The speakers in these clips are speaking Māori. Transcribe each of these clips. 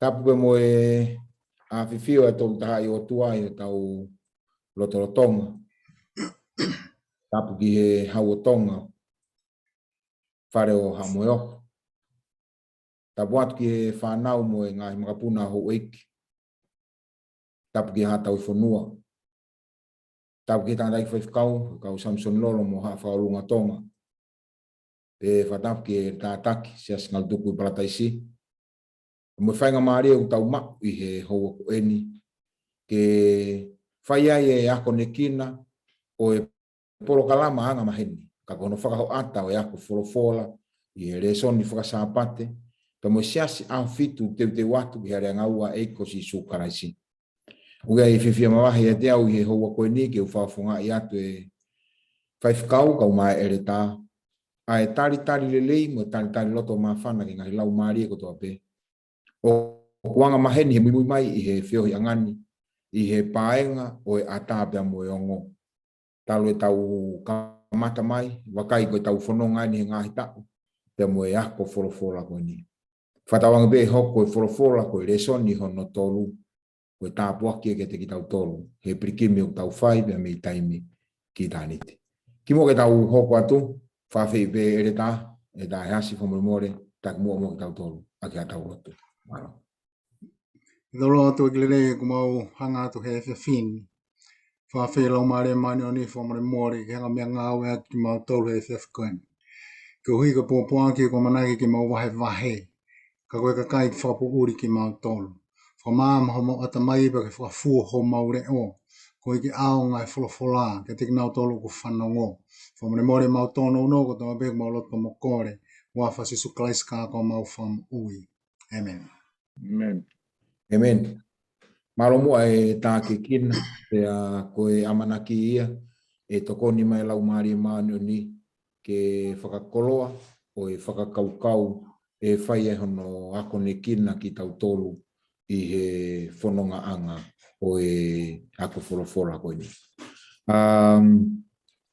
Tapu pe mo e a fifio e tolu taha i o tua i tau loto tonga. Tapu ki he hau o tonga. Whare o ha moe. Tapu atu ki he whanau mo e ngahi makapuna ho eiki. Tapu ki ha tau i whanua. Tapu ki tāndai whaifkau, kau Samisoni Lolo mo ha whaolunga tonga. Pe whatapu ki e tātaki, sias ngal tuku i parataisi. Mo whainga maari o tau mau i he hoa ko eni. Ke whai ai e ako ne kina o e polo kalama anga maheni. Ka kono whakaho ata o e ako wholofola i he resoni whakasapate. Ka mo siasi au fitu te watu ki hare ngaua eiko si sukaraisi. Uga i whiwhia mawahi e te au i he hoa ko eni ke u whafunga i atu e whaifkau kau mai ere tā. A e tari lelei mo tari loto mawhana ki ngahi lau maari e kotoa pe. O kuanga maheni he mui mai i he whiohi angani. I he paenga o e atāpea mo e ongo. Talo e tau kamata mai, wakai ko e tau whanonga ni he ngahi tau. Pea mo e ako wholofola ko ni. Whatawanga be hoko e wholofola ko e resoni hono tolu. Ko e tāpuaki e ke te ki tau tolu. He prikimi o tau whai pea me i taimi ki tāniti. Ki mo ke tau hoko atu, whawhi be ere tā, e tā Ehasi whamoremore, tak mua mo ki tau tolu. Aki a tau rotu. Maro. Lolo atu iglele kumau hanga atu he fin. Fa fe lo mare mani oni fomre mori ke nga mea ngau e ki mau tolu he fefkoen. Ko hui ka popoa ki ko manaki ki mau wahe. Ka koe ka kai ki whapu uri ki mau tolu. Fa maama homo ata mai pa ke whafu ho maure o. Ko iki ao ngai wholofola ke tiki nau tolu ku whanongo. Fomre mori mau tono no ko tama pek mau loto mo kore. Wafa si suklais ka ko mau fam ui. Amen. Amen. Amen. Malomo e tā ke kina, pea koe amanaki ia, e tokoni mai lau maari maani ni ke whakakoloa o e whakakaukau e whai e hono ako ne kina ki tau tolu i he whanonga anga o e ako wholofora koe ni.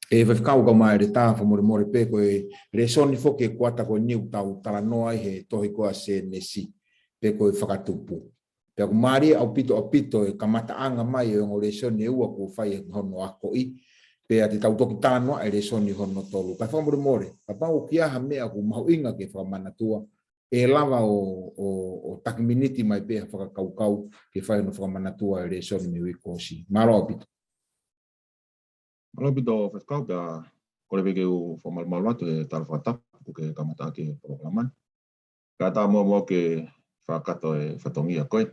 E whakau ka mai re tā whamore pe koe re soni whoke e kuata koe niu tau tala noa i he tohi koa se nesi, pe koe whakatupu. Pea ku maari au pito e kamata anga mai e ongo resoni e ua ku whai e hono ako i. Pea te tau toki tānoa e resoni hono tolu. Kai whamore, ka pau ki aha mea ku mahu inga ke whamanatua. E lava o takiminiti mai pea whakakaukau ke whai no whamanatua e resoni me wikosi. Maro au pito. Maro pito whakau pea kore peke u whamalmalwatu e tala whakatapu ke kamata ke proklaman. Ka tā mua ke whakato e whatongia koe.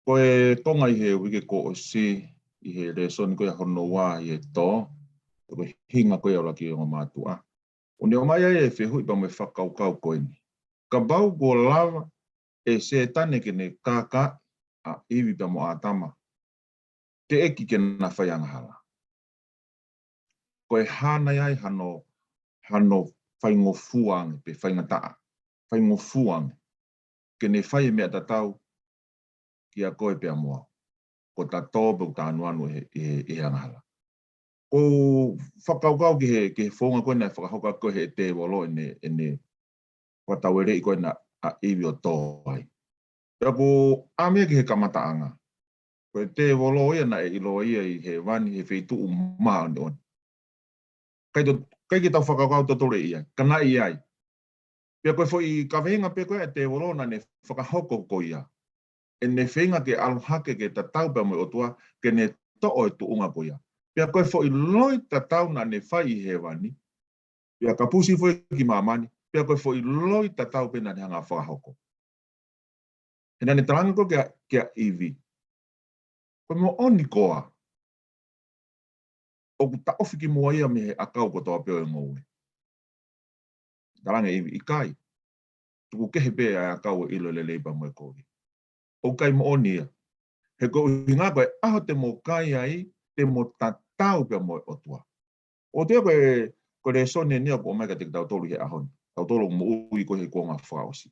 Koe tonga i he wike ko o si i he resoni koe hono wā i e tō. Koe hinga koe au laki o mātua. O ne o mai e whehui pa me whakaukau koe ni. Ka bau ko lava e se tane ke ne kāka a iwi pa mo ātama. Te eki ke na whaianga hala. Koe hānai ai hano whaingofuang pe whaingataa. Whaingofuang. Ke ne whai mea tatau ki a koe pea mua. Ko ta tōpe o tānu anu e angahala. Ko whakaukau ki he whonga koe na whakahoka koe he te wolo e ne watauere i koe na a iwi o tō ai. Pea ko ame ki he kamataanga. Koe te wolo ia na e ilo ia i he wani he wheitu maha ni on. Kai ki tau whakaukau totore ia. Kana i ai. Pea koe fwoi ka whenga pe koe te wolo na ne whakahoko ko ia. E ne whenga ke alohake ke tatau pia mo otua, ke ne to'o e tuunga ko ia. Pia koe fo i loi tatau na ne whai i he wani. Pia ka pusi fo i ki mamani. Pia koe fo i loi tatau pe na ne hanga whakahoko. E na ne taranga ko kia iwi. Koe mo oni koa. O ku ta ofi ki mua ia me he akau ko toa pio e ngoue. Taranga iwi i kai. Tuku kehe pe a akau e ilo le leipa mo e koe. O kai mo onia. He ko hinga koe aho te mo kai ai, te mo tatau pia mo o tua. O te koe re sone nia ko omega te tau tolu he ahon. Tau tolu mo ui ko he konga whaosi.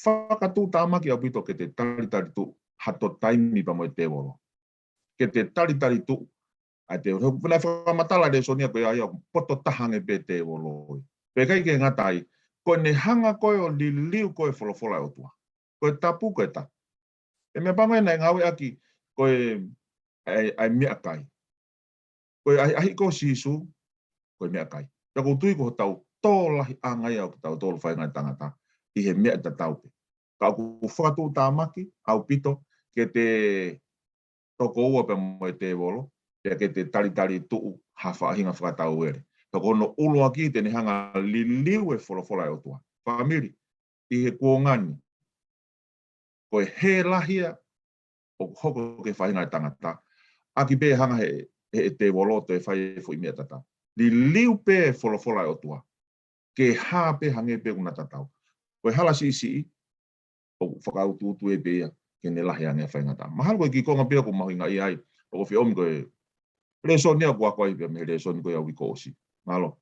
Whakatu tāmaki au pito ke te tari tu hato taimi pa mo e te wolo. Ke te tari tu a te whena whakamatala re sonia koe ai au poto tahange pe te wolo. Pe kai ke ngatai, Ko ne hanga koe o li liu koe wholofola o tua. Koe tapu koe tapu. E mea pangoe nei ngawe aki koe ai mea kai. Koe ahi ko sisu, koe mea kai. Pea kutui ko tau tōlahi angai au tau tōlu whaingai tangata i he mea ta taupe. Ka ku whakatu tāmaki au pito ke te toko ua pe mo te wolo, pea ke te tari tuu hawha ahinga whakatau ere. Ka kono ulu aki te ne hanga li liu e wholofola o tua. Whamiri, i he kuongani, koe he lahia o hoko ke whaingai tangata. Aki pe hanga he te wolo te whai fo i mea tatau. Li liu pe wholofola o tua. Ke hā pe hange pe una tatau. Koe hala si o whakautu e pe ia ke ne lahi ane whaingai tangata. Mahal koe ki konga pia ko mahinga i ai. O fi om koe resoni a kua koe pia me resoni koe au i koosi. Mahalo.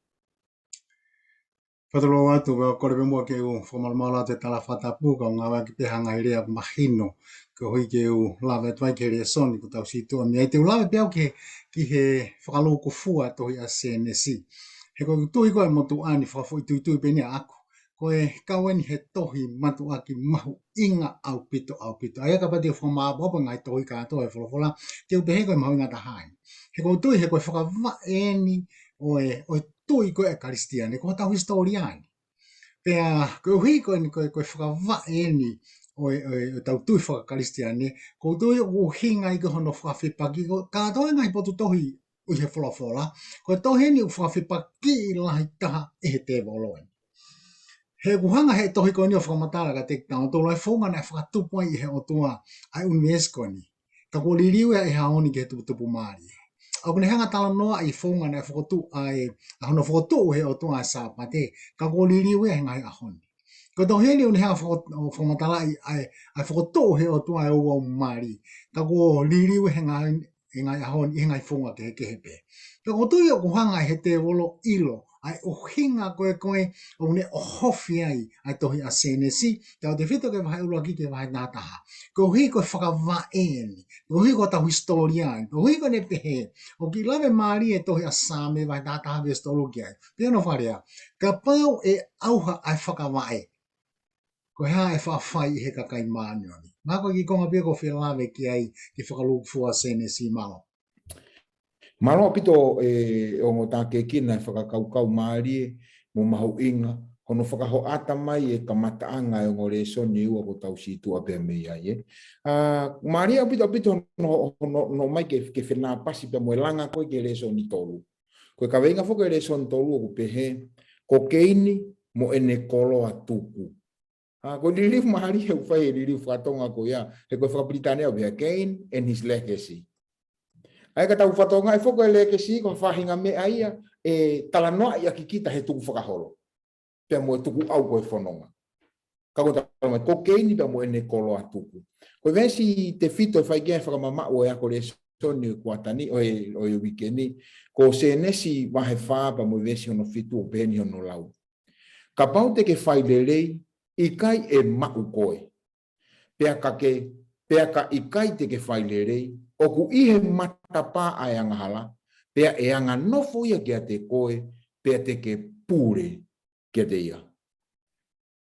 Whatalo atu wa kore mua ke u whamalmala te tala whatapu ka ngā waki pe hanga hirea mahino ka hui ke u lawe tuai ke rea soni ko tau situa mi ai te u lawe piau ki he whakaloko fua tohi a CNC. He koe tui koe motu ani whafo i tui pe nia aku. Koe kaweni he tohi matu aki mahu inga au pito. Ai ka pati whamaabopa ngai tohi katoa e wholofola te upehe koe mahu inga tahai. He koe tui he koe whakava eni o tui koe e karistiane, ko tau historiani. Pea, koe hui koe ni koe whakava eni o tau tui whakakaristiane, ko tui o hinga i kohono whakawhipaki, ko katoa ngai potu tohi ui he wholofola, koe tohi ni u whakawhipaki i lahi taha e he te woloen. He kuhanga he tohi koe ni o whakamatara ka te tau, tō lai whonga nei whakatupai i he o tua ai unies koe ni. Ka ko liriu e haoni ke he tupu maari. Au kune hanga tala noa i whonga nei whakatu ai hono whakatu he o tua Sabbath te, ka ko liriu e ngai ahoni. Ko tohi ni une hanga whakamatara ai whakatu he o tua e ua maari, ka ko liriu e ngai ahoni i ngai whonga ke hepe. Ka ko tui o kuhanga he te wolo ilo, ai o hinga koe o ne o hofi ai tohi a CNC, tau te whito ke wahai ula ki ke wahai nātaha. Ko hui koe whakavaeni, ko hui koe tau historiani, ko hui koe ne pehe, o ki lawe maari e tohi a same wahai nātaha vestologi ai. Pia no wharea, ka pau e auha ai whakavae, ko hea e whawhai i he kakai mānioni. Mako ki konga pia ko whilawe ki ai ki whakalukufua CNC malo. Malo pito o ngō tāke kina e whakakaukau maari mo mahu inga, hono whakaho ata mai e ka mataanga e ngō resoni ua ko tau situa pia mei ai e. Maari a pito no mai ke whenā pasi pia mo e langa koe ke resoni tolu. Koe ka weinga whoka e resoni tolu o ko pehe, ko keini mo ene kolo a tuku. Ko lirifu mahari he uwhai e lirifu whatonga ko ia, he koe whakapritane au pia Cain and his legacy. Ai ka tau whatonga e whoko e leke si, ko whahinga me aia, e talanoa i akikita he tuku whakaholo. Pea mo e tuku au koe whanonga. Ka ko talanoa, ko keini pea mo e ne kolo a tuku. Ko vensi te whito e whaikia e whakamama o e ako le soni o kuatani, o e wikeni, ko se nesi wahe whaa pa mo vensi hono whitu o peni hono lau. Ka pau te ke whailelei, i kai e mau koe. Pea ka i kai te ke whailelei, o ku ihe matapa ai angahala, pea e anga nofo ia kia te koe, pea te ke pūre kia te ia.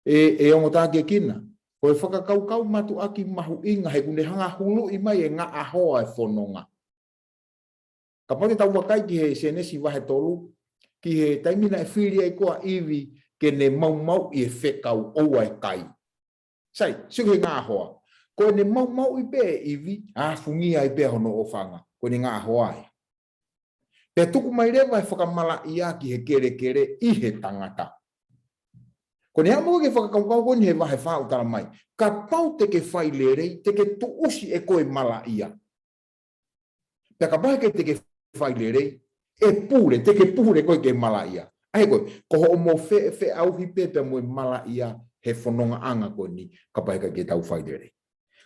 E ongo tā ke kina, koe whakakaukau matu aki mahu inga, he kune hanga hulu i mai e ngā ahoa e whanonga. Ka pate tau wakai ki he senesi wahe tolu, ki he taimina e whiri ai koa iwi, ke ne mau i e whekau oua e kai. Sai, siku he ngā ahoa. Ko ne mau i pe iwi, fungi ai pe hono o whanga. Ko ne ngā hoai. Pea tuku mai rewa e whakamala i aki he kere i he tangata. Ko ne hamo ke whakakaukau ko ni he wahe whao tala mai. Ka pau te ke whailerei, te ke tuusi e koe mala ia. Pea ka pahe ke te ke whailerei, e pūre, te ke pūre koe ke mala ia. Ai koe, ko ho mo whe auhi pe pe mo mala ia he whanonga anga ko ni, ka pahe ke tau whailerei.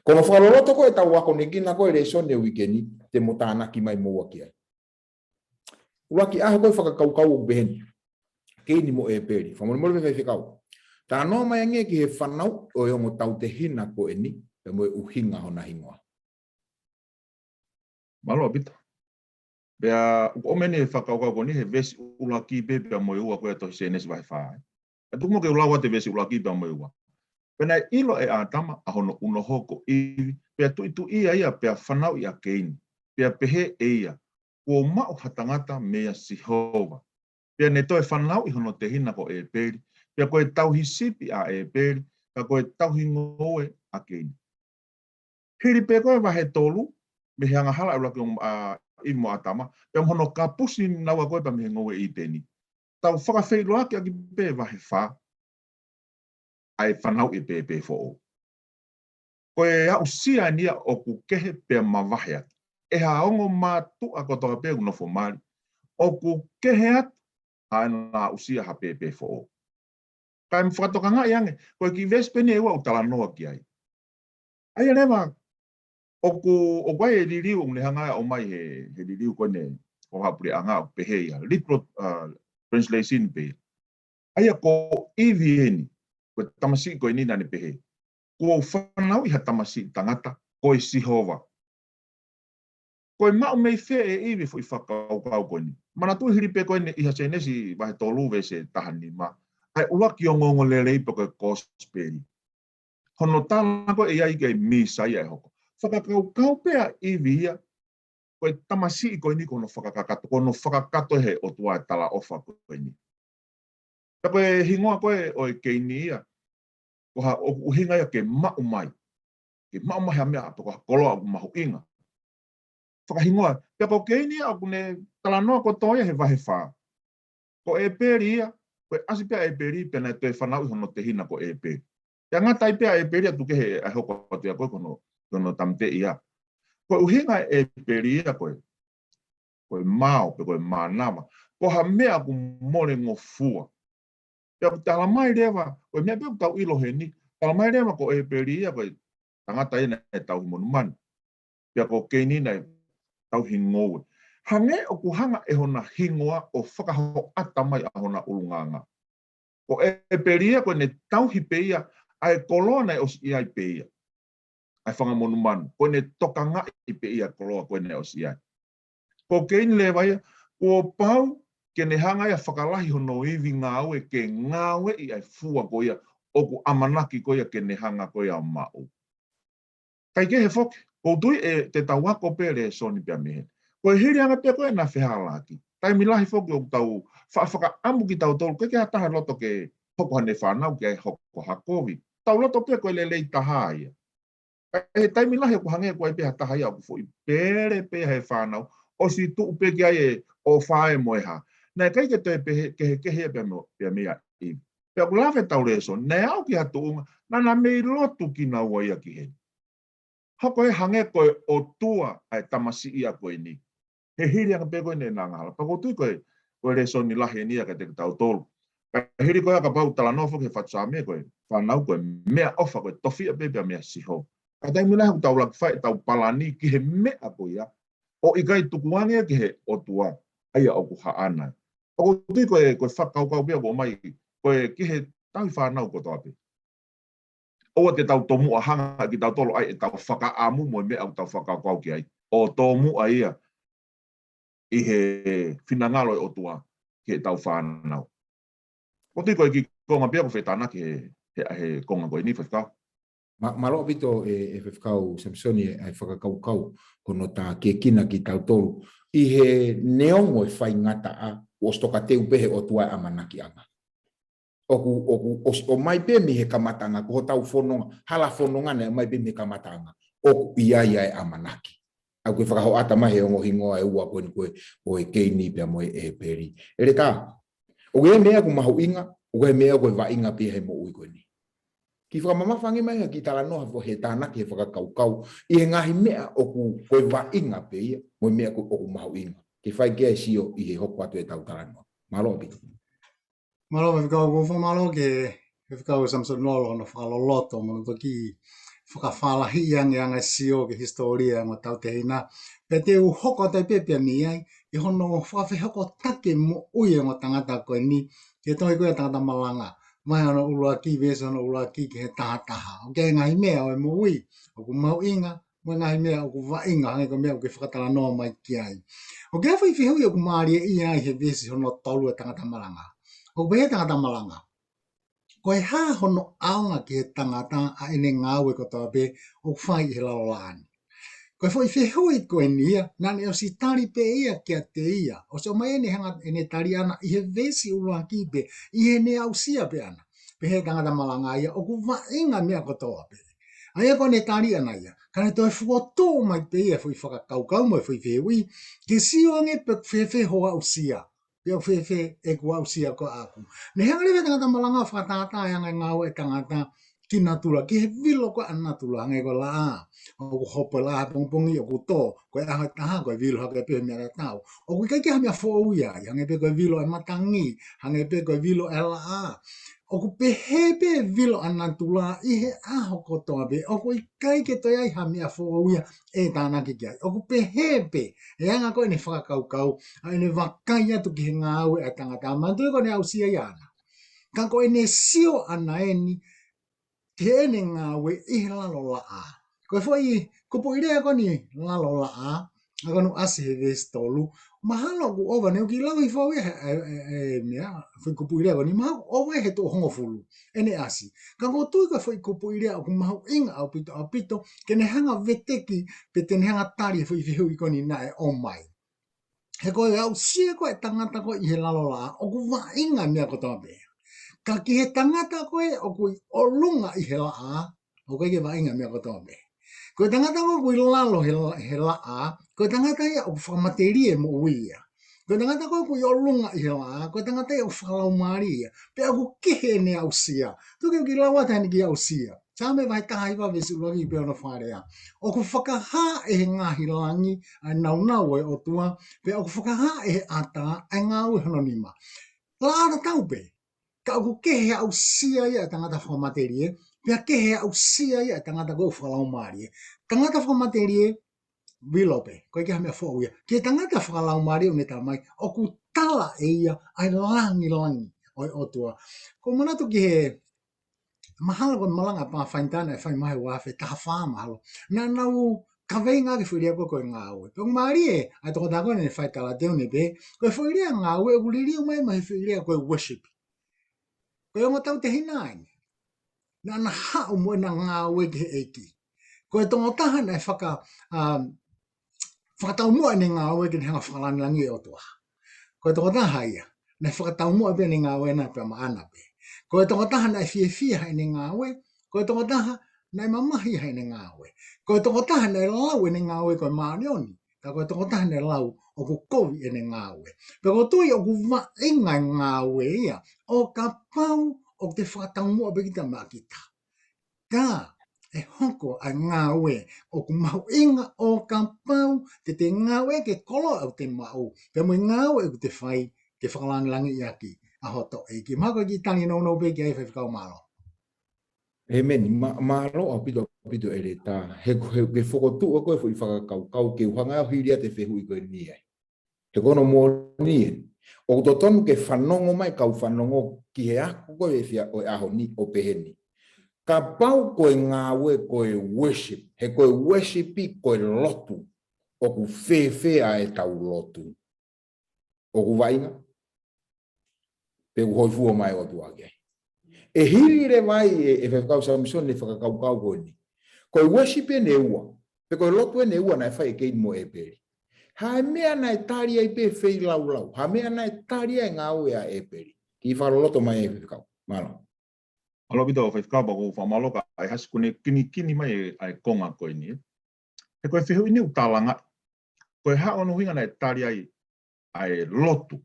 Kono whakaloloto koe tau wako ne kina koe re sone wikeni te mo tānaki mai moa ki ai. Waki aho koe whakakaukau o beheni. Keini mo e peri. Whamone mole me whikau. Tā noa mai ange ki he whanau o e mo tau te hina koe ni pe mo e uhinga hona hingoa. Malo apita. Pea o mene whakaukau ko ni he vesi ula ki pe pea mo e ua koe tohi se nesi vai whaai. E tumo ke ulawa te vesi ulaki pa mai wa. Pena ilo e atama a hono uno hoko iwi pe tu ia pe whanau ia Cain. Pe pehe eia. Ko mau hatangata mea Sihova. Pe ne toi whanau I hono te hina ko e peri. Pe koe tauhi sipi a e peri. Ka koe tauhi ngoe a Cain. Hiri pe koe wahe tolu. Me hanga hala ula ki I mo atama. Pe hono ka pusi nawa koe pa me ngoe I teni. Tau whakawhailoa ki aki pe wahe wha. Ai whanau I pe fo. Koe au sia nia o ku kehe pe mawahea. E ha ongo mātu a kotoa pe unofo mali. O ku kehe at a na usia ha pe fo. Kai mwhakatoka ngā iange, koe ki vespeni e ua utala noa ki ai. Ai anewa, o koe e ririu ne hanga o mai he ririu kone o hapure a ngā peheia. Literal translation pe. Ai a ko iwieni, koe tamasi koe nina ne pehe. Ko whanau I ha tamasi tangata, koe Sihova. Koe mau mei whea e iwi fu I whakau koe ni. Mana tui hiri pe koe ne iha se nesi wahe tolu ve se tahani ma. Ai uaki o ngongo lelei pe koe kosperi. Hono tāna koe e ai kei misa ia e hoko. Whakakau pea iwi ia, koe tamasi I koe ni kono whakakato he o tua e tala ofa koe ni. Ta koe hingoa koe o e keini ia, koha o uhinga ia ke mau mai. Ke mau mai hamea ato koha koloa o mahu inga. Whakahingoa, pia ko keini ia o kune talanoa ko toia he wahe wha. Ko e peri ia, koe asi pia e peri pia nei toi whanau I hono te hina ko e peri. Pia ngatai pia e peri atu ke he a hoko atu ia koe kono tamte ia. Koe uhinga e peri ia koe. Koe mao, pe koe mānama. Koha mea ku more ngofua. Pia ku tala mai rewa, koe mea pia ku tau ilo he ni. Tala mai rewa ko e peri ia koe. Tangata ina e tau himonu manu. Pia ko keini nei tau hingowe. Hange o ku hanga e hona hingoa o whakaho atamai a hona ulunganga. Ko e peria ko ne tau hipeia ai kolona e os iai peia. Ai whangamonu manu. Ko ne tokanga I peia koloa ko ne os iai. Ko keini le vai ko pau ke ne hanga ia whakalahi hono iwi ngāwe ke ngāwe I ai fua ko ia o ku amanaki ko ia ke ne hanga ko ia mau. Kai ke he whoke, ko tui e te tauako pere e soni pia mehe. Ko e hiri anga pia koe na whihalaki. Tai milahi whoke o tau whaka amu ki tau tolu, koe ke hataha loto ke hoko hane whanau ki ai hoko hakovi. Tau loto pia koe lelei taha ia. E tai milahi o kuhange koe pia taha ia o kufo I pere pia he whanau. O si tuu pe ki ai e o whae moeha. Nei kai ke toi ke he pia mea I. Pia ku lawe tau reso, nei au ki hatu unga, nana mei lotu ki na ua ia ki he. Hako e hange koe o tua ai tamasi ia koe ni. He hiri anga pe koe ne nangahala. Pako tui koe reso ni lahe ni aka te tau tolu. Ka hiri koe aka pau tala nofo ke whatsame koe. Whanau koe mea ofa koe tofia pepea mea siho. Ka tai mila haku tau laki whai tau palani ki he mea koe ia. O I kai tukuangia ki he o tua. Aia o ku haana. Pako tui koe whakaukau pia ko mai. Koe ki he tau whanau ko toa pe. O te tau tomu a hanga ki tau tolo ai e tau whakaamu mo mea au tau whakaukau ki ai. O tomu a ia I he whinangalo o tua ki he tau whanau. O tui koe ki konga pia ko whetana ki he konga koe ni whekau. Malo pito e whekau Samisoni ai whakakaukau kono tā ke kina ki tau tolu. I he neongo e whai ngata a o stoka teu pehe o tua amanaki anga. O mai pe mi he kamatanga ko tau whononga, hala whononga ne mai pe mi kamatanga. O ia e amanaki. Au koe whakaho ata mai he ongo hingoa e ua koe o e keini pia mo e peri. Ere tā, o e mea ku mahu inga, o e mea koe wa inga pia he mo ui koe ni. Ki whakamamafangi mai ki tala noha fo he tānaki he whakakaukau, I he ngahi mea o ku koe wa inga pia, mo mea ko o ku mahu inga. Ki whai kia sio I he hoko atu e tau tala noha. Malo pito. Malo me kau ko malo ke kau Samson Lolo no falo loto mo to ki fala hiang yang sio ke historia mo tau te ina pe te u hoko te pepe ni ai I hono fa hoko take mo uye mo tangata ko ni ke toi ko tangata malanga mai ono ula ki veso no ula ki ke taha o ke ngai me o mo ui o ku mau inga mo ngai me o ku va inga ngai ko me o ke whakatala no mai ki ai o ke fa hui o ku mari I ai he vesi hono tolu tangata malanga. O be tangata malanga. Ko e ha hono aunga ki he tangata a ene ngāwe ko tō pe o whai he laolani. Ko foi fe hui ko nia na ne o si tari pe ia ki a te ia. O so mai ene hanga ene tari ana i he vesi ua ki pe i he ne au sia pe ana. Pe he tangata malanga ia o ku wa inga mea ko tō pe. Aia ko ne tari ana ia. Kane toi fuoto mai pe ia foi whakakaukau mai foi fe hui. Ke si o nge pe fe hoa au sia. Pe au fe e ku au sia ko aku. Ne hanga lewe tangata malanga whakatata ia ngai ngau e tangata ki natula. Ki he vilo ko an natula ngai ko la a. O hopa la pongpongi o kuto ko aha taha ko vilo ha pe me tau o ku kai ha me fo ia hange pe ko vilo e matangi hange pe ko vilo ela a o ku pe hebe vilo anantula I he aho ko to be o ku kai ke to ai ha me fo ia e tana ki kai o ku pe hebe e anga ko ni fa kau ai va kai atu ki nga au e tanga ta mandu ko ne au sia yana kan ko ne sio ana eni ke ne nga we I la lo la a ko foi ko po idea ko ni la lo la a ko no ase de stolu mahalo ku ova ne ki lawi fo e mea foi ko po idea ko ni ma ova he to hongo fulu ene asi ka ko tu ka foi ko po idea ko ma inga au pito ke ne hanga veteki pe te hanga tari foi fi hui ko ni na e o mai he ko au sie ko e tangata ko I he la lo la o ku va inga mea ko to be ka ki he tangata ko e o ku o lunga I he la a o ko ke va inga mea ko to be ko tangata ko ku lalo he la a ko tangata ia o whamaterie mo uia ko tangata ko ku olunga I he la a ko tangata ia o whalau maria pe aku kehe ne au sia tu ke lawa tani ki au sia chame vai taha iwa vesu logi pe ona wharea o ku whakaha e he ngahi langi a nau e o tua pe o ku whakaha e he ata e ngau hanonima la ana taupe ka aku kehe au sia ia tangata whamaterie pia kehe au sia ia tangata ko whalau maria tangata whamaterie vilope ko ke me fo ia ke tangata whalau maria ne tamai o ku tala e ia ai langi o tua ko manatu ki he mahalo ko malanga pa faintana e fai mai wa fe ta fa mahalo na nau ka venga ke furia ko ngau ko maria ai to ta ko ne fai tala de ne be ko furia ngau e guliri mai furia ko worship ko yo tau te hinai na na ha mo na ngau e ke eki ko tonga taha na whakatau mua ne ngā oe ki hanga whakalangi o toa. Ko tonga taha ia, na whakatau mua pe ne ngā oe na pe maana pe. Ko tonga taha na fia hai ne ngā oe, ko tonga taha na mamahi hai ne ngā oe. Ko tonga taha na lau e ne ngā oe ko maarioni, ka ko tonga taha na lau o ku kovi e ne ngā oe. Pe ko tui o ku wa inga ngā oe ia, o ka pau o te whakatau mua pe kita makita. Ka, e hoko a ngāwe o ku mau inga o ka pau te ngāwe ke kolo au te mau. Pe mui ngāwe o te whai ke whakalangi I aki a hoto e ki. Mako ki tani no pe ki ai whakau malo. He meni, maro a pito e re tā. He whokotu o koe fui whakakau ke uhanga o hiria te whehui koe ni ai. He kono mō ni e. O to tonu ke whanongo mai kau whanongo ki he ako koe e fia o aho ni o peheni. Ka pau koe ngāwe koe worship. He koe worshipi koe lotu. O ku whewhea e tau lotu. O ku wainga. Pe ku hoi fua mai o tuake. E hiri re vai e whakau Samisoni le whakakau koe ni. Koe worship e ne ua. Pe koe lotu e ne ua na e whai e keini mo e peri. Ha mea na e taria I pe whei lau. Ha mea na e taria e ngāwe a e peri. Ki wharoloto mai e whakau. Malo. Alo bito o whaikau bako whamaloka ai hasi kone kini mai ai konga koe ni. He koe whihu ini utalanga. Koe hao no hinga na e tari ai lotu.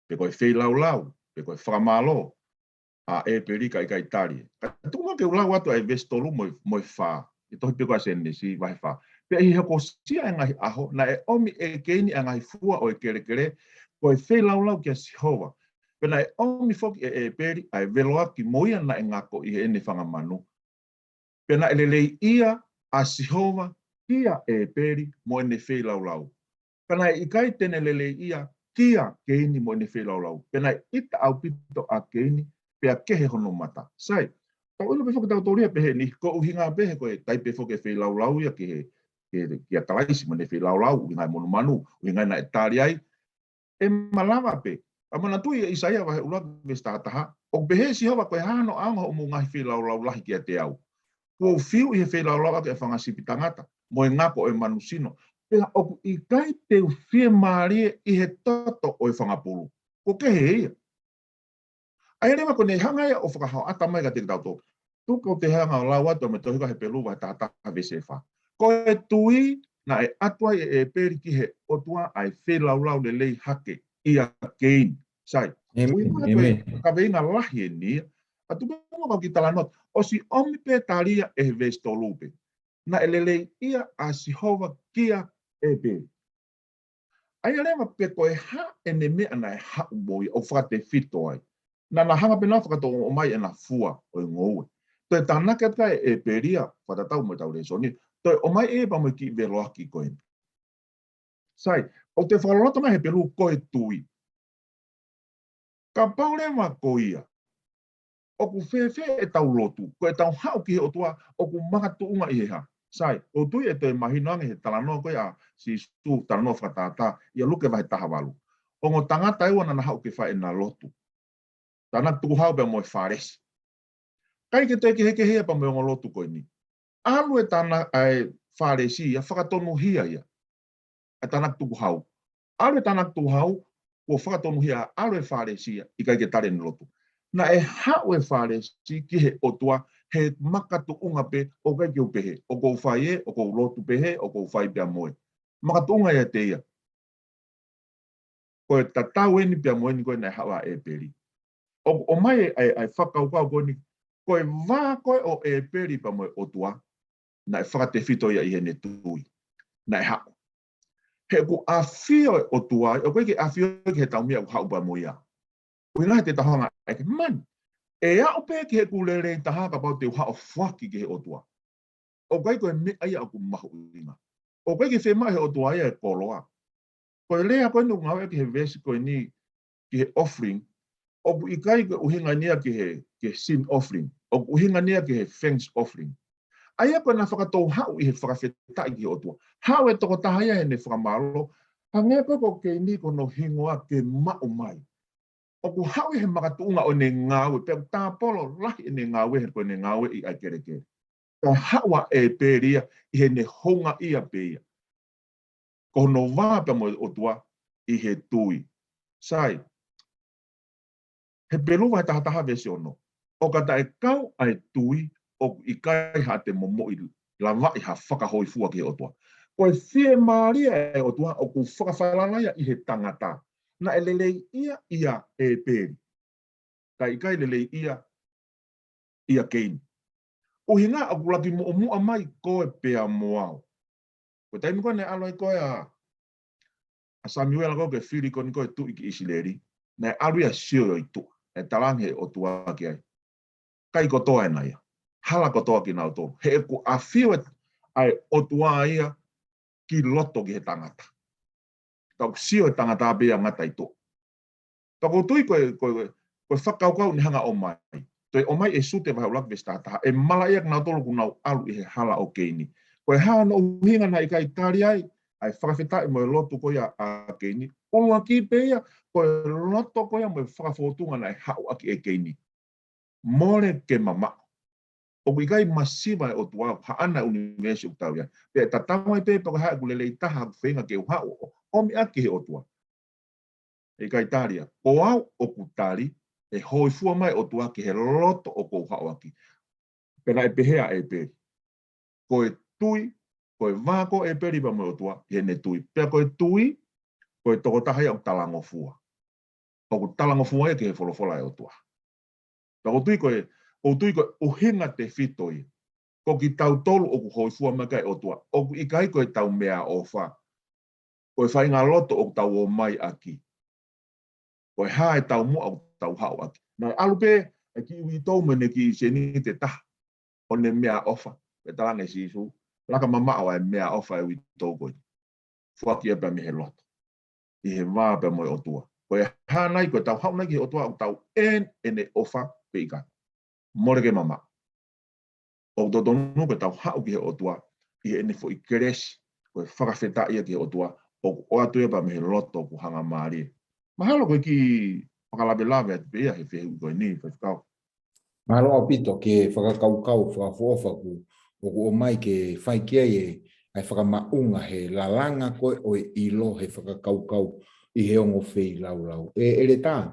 Pe koe whei lau. Pe koe whakamalo. A e perika I kai tari. Ka tunga ke ulau atu ai vestolu moi wha. I tohi pe koe sene si vai wha. Pe hi hako sia e ngahi aho. Na e omi e keini a ngahi fua o e kere. Koe whei lau kia sihova. Pena e omi foki e peri ai veloa ki moia na e ngako I ene whangamanu. Pena e lelei ia a sihova kia e peri mo ene whei lau. Pena e ikai tene lelei ia kia keini mo ene whei lau. Pena e ita au pito a keini pea kehe hono mata. Sai, tau ilo pe foki tau toria pehe ni ko uhinga pehe koe taipe foki e whei lau ia ki a talaisi mo ene whei lau uhinga e monu manu, uhinga na e tari ai. E malawa pe. Amana tui Isaia wa he ula vesta taha. O behe si hawa koe hano anga o munga hi whilau lau lahi kia te au. Ko fiu i he whilau lau ake e whangasipi tangata. Mo e ngako e manusino. Pea oku i kai te whie maarie i he toto o e whangapuru. Ko ke he ia. Ai rewa ko nei hanga ia o whakahau ata mai ka te tauto. Tuko te hanga o lau atu me tohika he pelu wa tata vese wha. Ko e tui na e atua e peri ki he otua ai whilau lau le lei hake i a Cain. Sai. Ui koe koe ka veinga lahi e nia. Atu kongo kau ki talanot. O si omi pe taria e vesto lupe. Na elelei ia a Sihova kia e peri. Ai rewa pe koe ha e ne mea na e ha umoi o whakate fito ai. Na hanga pe na whakato o mai e na fua o i ngoue. Toi tanaka kai e peria whatatau mo tau resoni. Toi o mai e pa mo ki veloa ki koe. Sai, o te whakalota mai he pelu koe tui. Ka paurewa ko ia. O ku whewhe e tau lotu. Ko e tau hao ki he o tua o ku maka tuunga i he ha. Sai, o tui e toi mahinoanga he talanoa koe a si stu talanoa whakatata ia luke vai taha walu. O ngo tangata ewa na hao ke whae na lotu. Tanak tuku hao pe mo e wharesi. Kai ke teke heke hea pa mo ngo lotu koe ni. Alu e tana ai wharesi ia whakatonu hia ia. A tanak tuku hao. Alu e tanak tuku hao ko whakatonu hia alu e wharesi ia i kai ke tare ni lotu. Na e hao e wharesi ki he otua he makatu unga pe o kai ki upehe. O kou whai e, o kou lotu pehe, o kou whai pia moe. Makatu unga ia te ia. Ko e tatau eni pia moe ni koe na hawa e peri. O mai ai whakaukau koe ni koe vā koe o e peri pa moe otua na e whakate whito ia i he ne tui. Na e hao. He ku a whio o tua, o koe ki a whio ki he taumia ku hau pa moe ia. Ui ngahe te tahonga e ke mani. E a ope ki he ku lere taha ka pau te uha o whaki ki he o tua. O koe me aia o ku mahu inga. O koe ki whema he o tua ia e koloa. Koe lea koe nuk ngawe ki he vesi koe ni ki he offering. O i kai ke uhinga nia ki he sin offering. O uhinga nia ki he thanks offering. Aia koe na whakatou hau i he whakawhetai ki o tua. Hau e toko taha ia he ne whakamalo. Hangea koe ko ke ni kono hingoa ke mao mai. O ku hau i he makatuunga o ne ngawe. Pea tā polo lahi e ne ngawe he koe ne ngawe i ai kere kere. Ka hawa e peria i he ne honga ia peia. Kono vāpa mo o tua i he tui. Sai. He pelu vai taha vesi ono. O kata e kau ai tui o i kai ha te momo i lava i ha whakahoi fua ki o tua. Ko e whie maria e o tua o ku whakawhalalaya i he tangata. Na e lelei ia e peri. Ka i kai lelei ia Cain. O hinga o kulaki mo mua mai koe pea moao. Ko taimi koe ne aloi koe a Samuel koe ke whiri koe ni koe tu i ki isileri. Na e aru ia sio i tu. E talange o tua ki ai. Kai kotoa e naia. Hala kotoa ki nau tō. He ku a whio ai o tua ia ki loto ki he tangata. Tau sio e tangata bea ngata i tō. Tau tui koe whakaukau ni hanga o mai. Toi o mai e sute vai ulak vesta taha. E mala ia nau tōlu ku nau alu i he hala o Caini. Koe haa no uhinga na i kai tari ai. Ai whakawhetai mo e loto koe a Caini. Olua ki peia koe loto koe mo e whakawhotunga na e hau aki e Caini. More ke mama. O kai masiva o tua haana university o tau ia. Pe tatawai pe pa ha ku lelei taha whenga ke uha o mi aki he o tua. E kai taria. O au o kutari e hoi fua mai o tua ki he loto o kou hao aki. Pena e pehea e pe. Koe tui, koe vāko e peri pa mai o tua, he ne tui. Pea koe tui, koe toko tahai o talango fua. O ku talango fua e ke he wholofola e o tua. Tako tui koe uhinga te whitoi. Ko ki tau tolu o ku hoi fua makai o tua. O ku ikai koe tau mea o wha. Koe whai ngā loto o tau o mai aki. Koe hae tau mua o tau hao aki. Nā alupe, e ki ui tau mene ki se ni te taha. O ne mea ofa. E talange si isu. Laka mama o e mea ofa e ui tau koe. Fua ki e pa me he loto. I he vā pa moe o tua. Koe hānai koe tau hao nai ki o tua o tau ene ofa pe ika. More ke mama. O totonu koe tau hao ki he o tua. I ene fo i keresi. Koe whakawheta ia ki he o tua. O atu e pa me he loto ku hanga maari. Mahalo koe ki pakalabe-labe atu pe ia he whiu koe ni whakau. Mahalo au pito ke whakakaukau, whakafofaku, o mai ke whaikia ai whakamaunga he lalanga koe o ilo he whakakaukau I he ongo whei lau. Ere tā,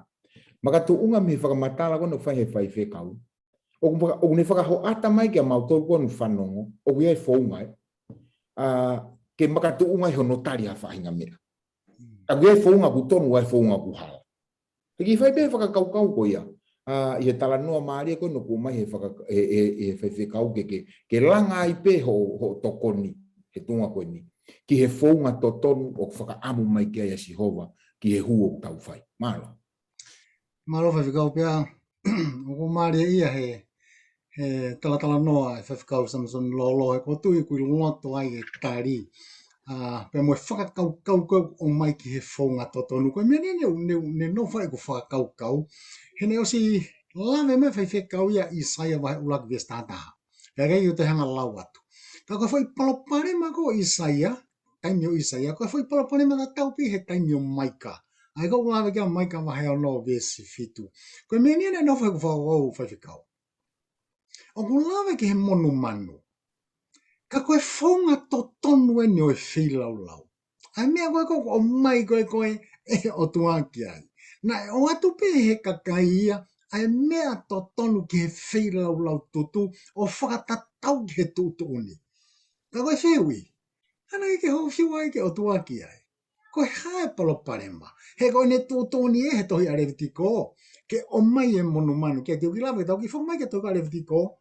makatu unga me whakamatala kono whai he whai whekau. O ne whakaho ata mai kia mautou kono whanongo, o kui ai whaunga ke makatu unga I honotari a whahinga mea. A kui ai whaunga ku tonu ai whaunga ku hala. Ki whai pē whakakaukau ko ia. I he tala noa maaria kono ku mai he whai whekau ke langa ai pē ho tokoni, he tunga koe ni. Ki he whaunga to tonu o whakaamu mai kia ia Sihova, ki he huo tau whai. Malo. Malo whawhikau pia, o maaria ia he tala noa e whawhikau Samisoni Lolo, he kotui kui loto ai e tari. Pea moe whakakaukau o mai ki he whaunga to tonu. Koe mea ne no whai ko whakakaukau. He ne osi lave me whawhikau ia Isaia wahe ulak vies tātaha. Pea rei o te hanga lau atu. Ka koe whai palopare ma ko Isaia, taimi o Isaia, koe whai palopare ma ka taupi he taimi o Maika. Ai ko lave kia Maika wahe o no viesi fitu. Koe mea ne no whai ko whawhikau. O ku lave ki he monu manu. Ka koe whaunga to tonu e ni o e whilau. Ai mea koe o mai koe e o tuaki ai. Na o atu pe he kakai ia, ai mea to tonu ki he whilau tutu o whakatatau ki he tutu uni. Ka koe whiwi, ana i ke ho whiwa i ke o tuaki ai. Koe hae palo parema. He koe ne tutu uni e he tohi a revitiko. Ke o mai e monu manu. Ke te ukilawe tau ki whamai ke tohi a revitiko.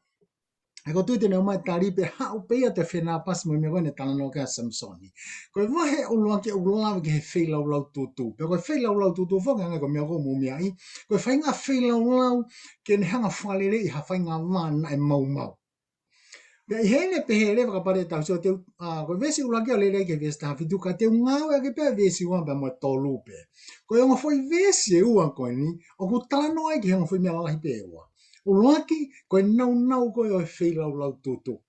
E ko tuite ne o mai taripe hau peia te whenā pasi mo mea koe ne tala no kia Samisoni. Koe wahe o luanke o luawe ke he whilau tutu. Pe koe whilau tutu whoka ngai ko mea ko mo mea I. Koe whainga whilau ke ne hanga whalere I ha whainga wana e mau. Pea I hele pe he lewa ka pare tau so te koe vesi ulanke o lere ke vesi taha fitu ka te ungawe ake pea vesi uan pe mo e tolu pe. Koe onga foi vesi e uan koe ni o ku tala no ai ke hanga foi mea lalahi pe ua. Uloaki, koe nau koe o e whilau tutu.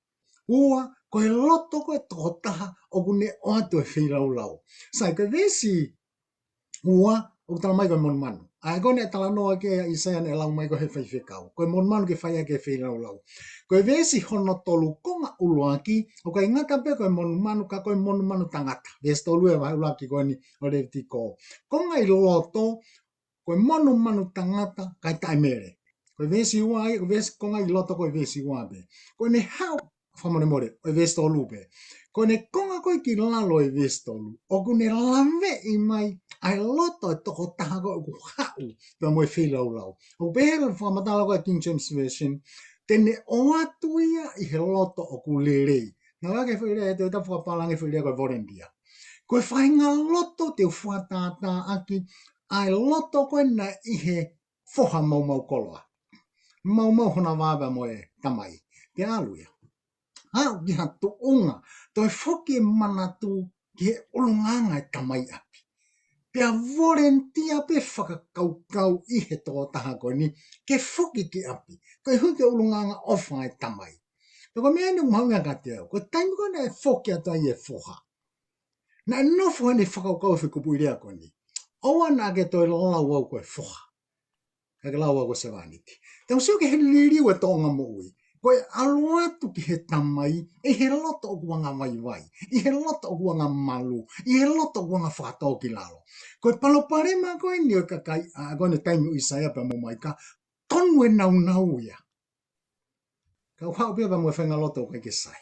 Ua, koe loto koe tokotaha o kune o atu e whilau. Sai koe vesi, ua, o tala mai koe mon manu. Ai koe ne tala noa ke Isaia ne lau mai koe he whaiwhekau. Koe mon manu ke whaia ke whilau. Koe vesi hono tolu konga uloaki, o koe ngata pe koe mon manu ka koe mon manu tangata. Vesi tolu e vai uloaki koe ni o revitiko. Konga I loto, koe monu manu tangata kai tai mere. Koe vesi ua ai, koe vesi konga I loto koe vesi ua be. Koe ne hau, whamone more, koe vesi tolu be. Koe ne konga koe ki lalo e vesi tolu. O kune lave I mai, ai loto e toko taha koe ku hau, pia moe whilau. O behela whamatala koe King James Version, tene o atu ia I he loto o ku lerei. Nā wake whirea e te ta whapalangi whirea koe vorendia. Koe whainga loto te whatata aki, ai loto koe na I he whoha mau koloa. Mau hona wawa mo e tamai. Te aluia. Hau ki hatu unga. Toi whoki manatu ki he ulunganga e tamai api. Pea vorentia pe whakakaukau I he tō taha koe ni. Ke whoki ki api. Koe hui ke ulunganga ofa e tamai. Pea koe mea ni umaunga ka te au. Koe taimi koe na e whoki ata I e whoha. Na e nofo hane whakaukau e whikupu irea koe ni. Owa na ke toi lau au koe whoha. Kake lau au koe se wāniti. Tau sio ke he liriu e tonga mo ui. Koe aluatu ki he tamai, e he loto o kuanga vai. I he loto o kuanga malu. I he loto o kuanga whakatau ki lalo. Koe paloparema koe ni o kakai, koe ne taimi o Isaia pa mo maika, tonu e nau ia. Kau hau pia pa mo e whenga loto o kai ke sai.